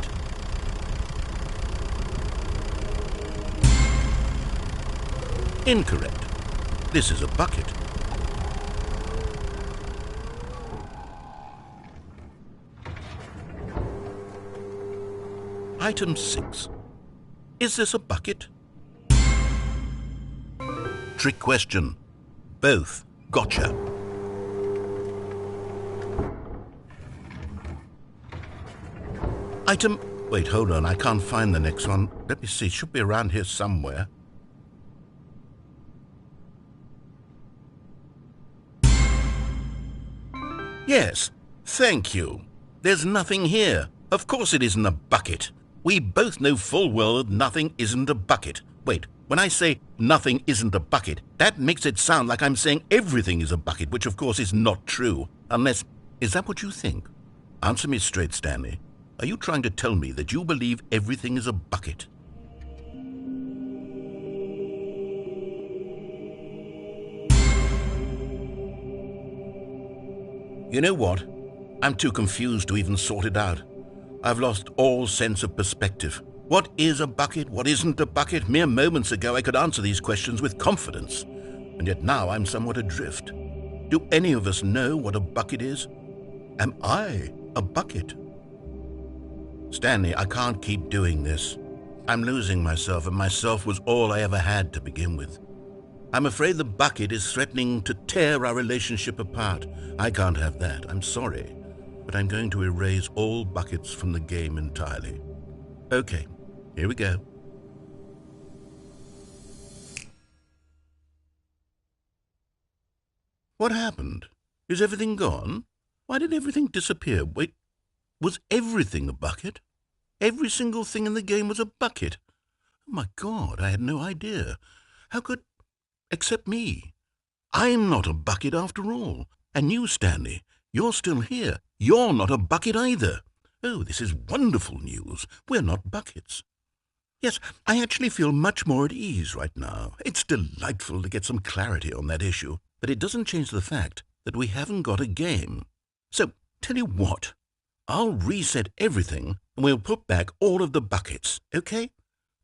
Incorrect. This is a bucket. Item 6. Is this a bucket? Trick question. Both. Gotcha. Item... Wait, hold on. I can't find the next one. Let me see. It should be around here somewhere. Yes. Thank you. There's nothing here. Of course it isn't a bucket. We both know full well that nothing isn't a bucket. Wait, when I say nothing isn't a bucket, that makes it sound like I'm saying everything is a bucket, which of course is not true. Unless... Is that what you think? Answer me straight, Stanley. Are you trying to tell me that you believe everything is a bucket? You know what? I'm too confused to even sort it out. I've lost all sense of perspective. What is a bucket? What isn't a bucket? Mere moments ago I could answer these questions with confidence, and yet now I'm somewhat adrift. Do any of us know what a bucket is? Am I a bucket? Stanley, I can't keep doing this. I'm losing myself, and myself was all I ever had to begin with. I'm afraid the bucket is threatening to tear our relationship apart. I can't have that. I'm sorry, but I'm going to erase all buckets from the game entirely. Okay, here we go. What happened? Is everything gone? Why did everything disappear? Wait, was everything a bucket? Every single thing in the game was a bucket. Oh my God, I had no idea. How could... Except me. I'm not a bucket after all. And you, Stanley, you're still here. You're not a bucket either. Oh, this is wonderful news. We're not buckets. Yes, I actually feel much more at ease right now. It's delightful to get some clarity on that issue, but it doesn't change the fact that we haven't got a game. So, tell you what, I'll reset everything and we'll put back all of the buckets, okay?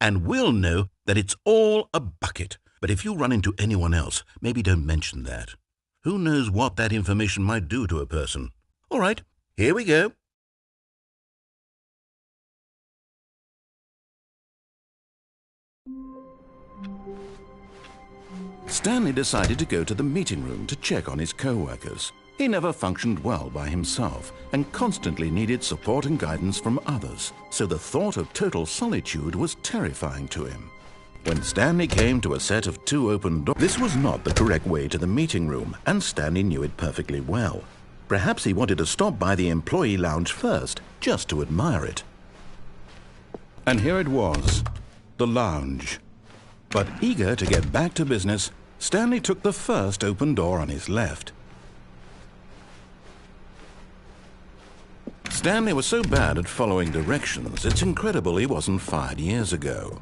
And we'll know that it's all a bucket. But if you run into anyone else, maybe don't mention that. Who knows what that information might do to a person? All right, here we go. Stanley decided to go to the meeting room to check on his co-workers. He never functioned well by himself and constantly needed support and guidance from others, so the thought of total solitude was terrifying to him. When Stanley came to a set of 2 open doors, this was not the correct way to the meeting room, and Stanley knew it perfectly well. Perhaps he wanted to stop by the employee lounge first, just to admire it. And here it was, the lounge. But eager to get back to business, Stanley took the first open door on his left. Stanley was so bad at following directions, it's incredible he wasn't fired years ago.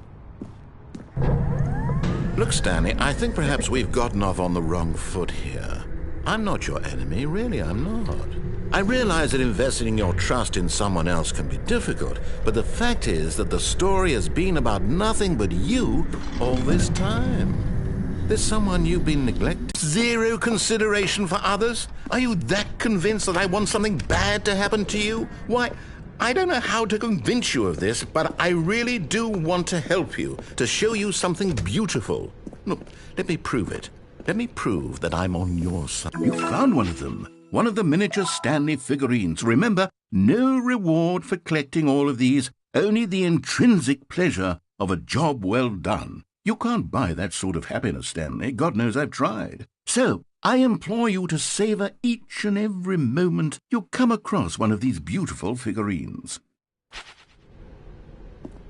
Look, Stanley, I think perhaps we've gotten off on the wrong foot here. I'm not your enemy, really, I'm not. I realize that investing your trust in someone else can be difficult, but the fact is that the story has been about nothing but you all this time. There's someone you've been neglecting. Zero consideration for others? Are you that convinced that I want something bad to happen to you? Why, I don't know how to convince you of this, but I really do want to help you, to show you something beautiful. Look, let me prove it. Let me prove that I'm on your side. You found one of them. One of the miniature Stanley figurines. Remember, no reward for collecting all of these, only the intrinsic pleasure of a job well done. You can't buy that sort of happiness, Stanley. God knows I've tried. So, I implore you to savor each and every moment you come across one of these beautiful figurines.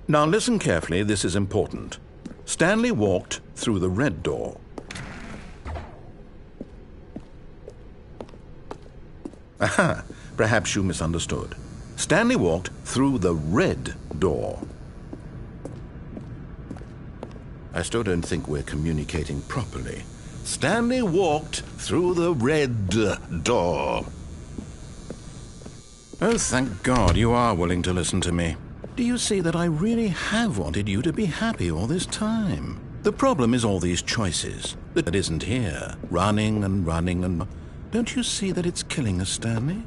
Now listen carefully, this is important. Stanley walked through the red door. Aha, perhaps you misunderstood. Stanley walked through the red door. I still don't think we're communicating properly. Stanley walked through the red door. Oh, thank God you are willing to listen to me. Do you see that I really have wanted you to be happy all this time? The problem is all these choices. That isn't here. Running and running and... Don't you see that it's killing us, Stanley?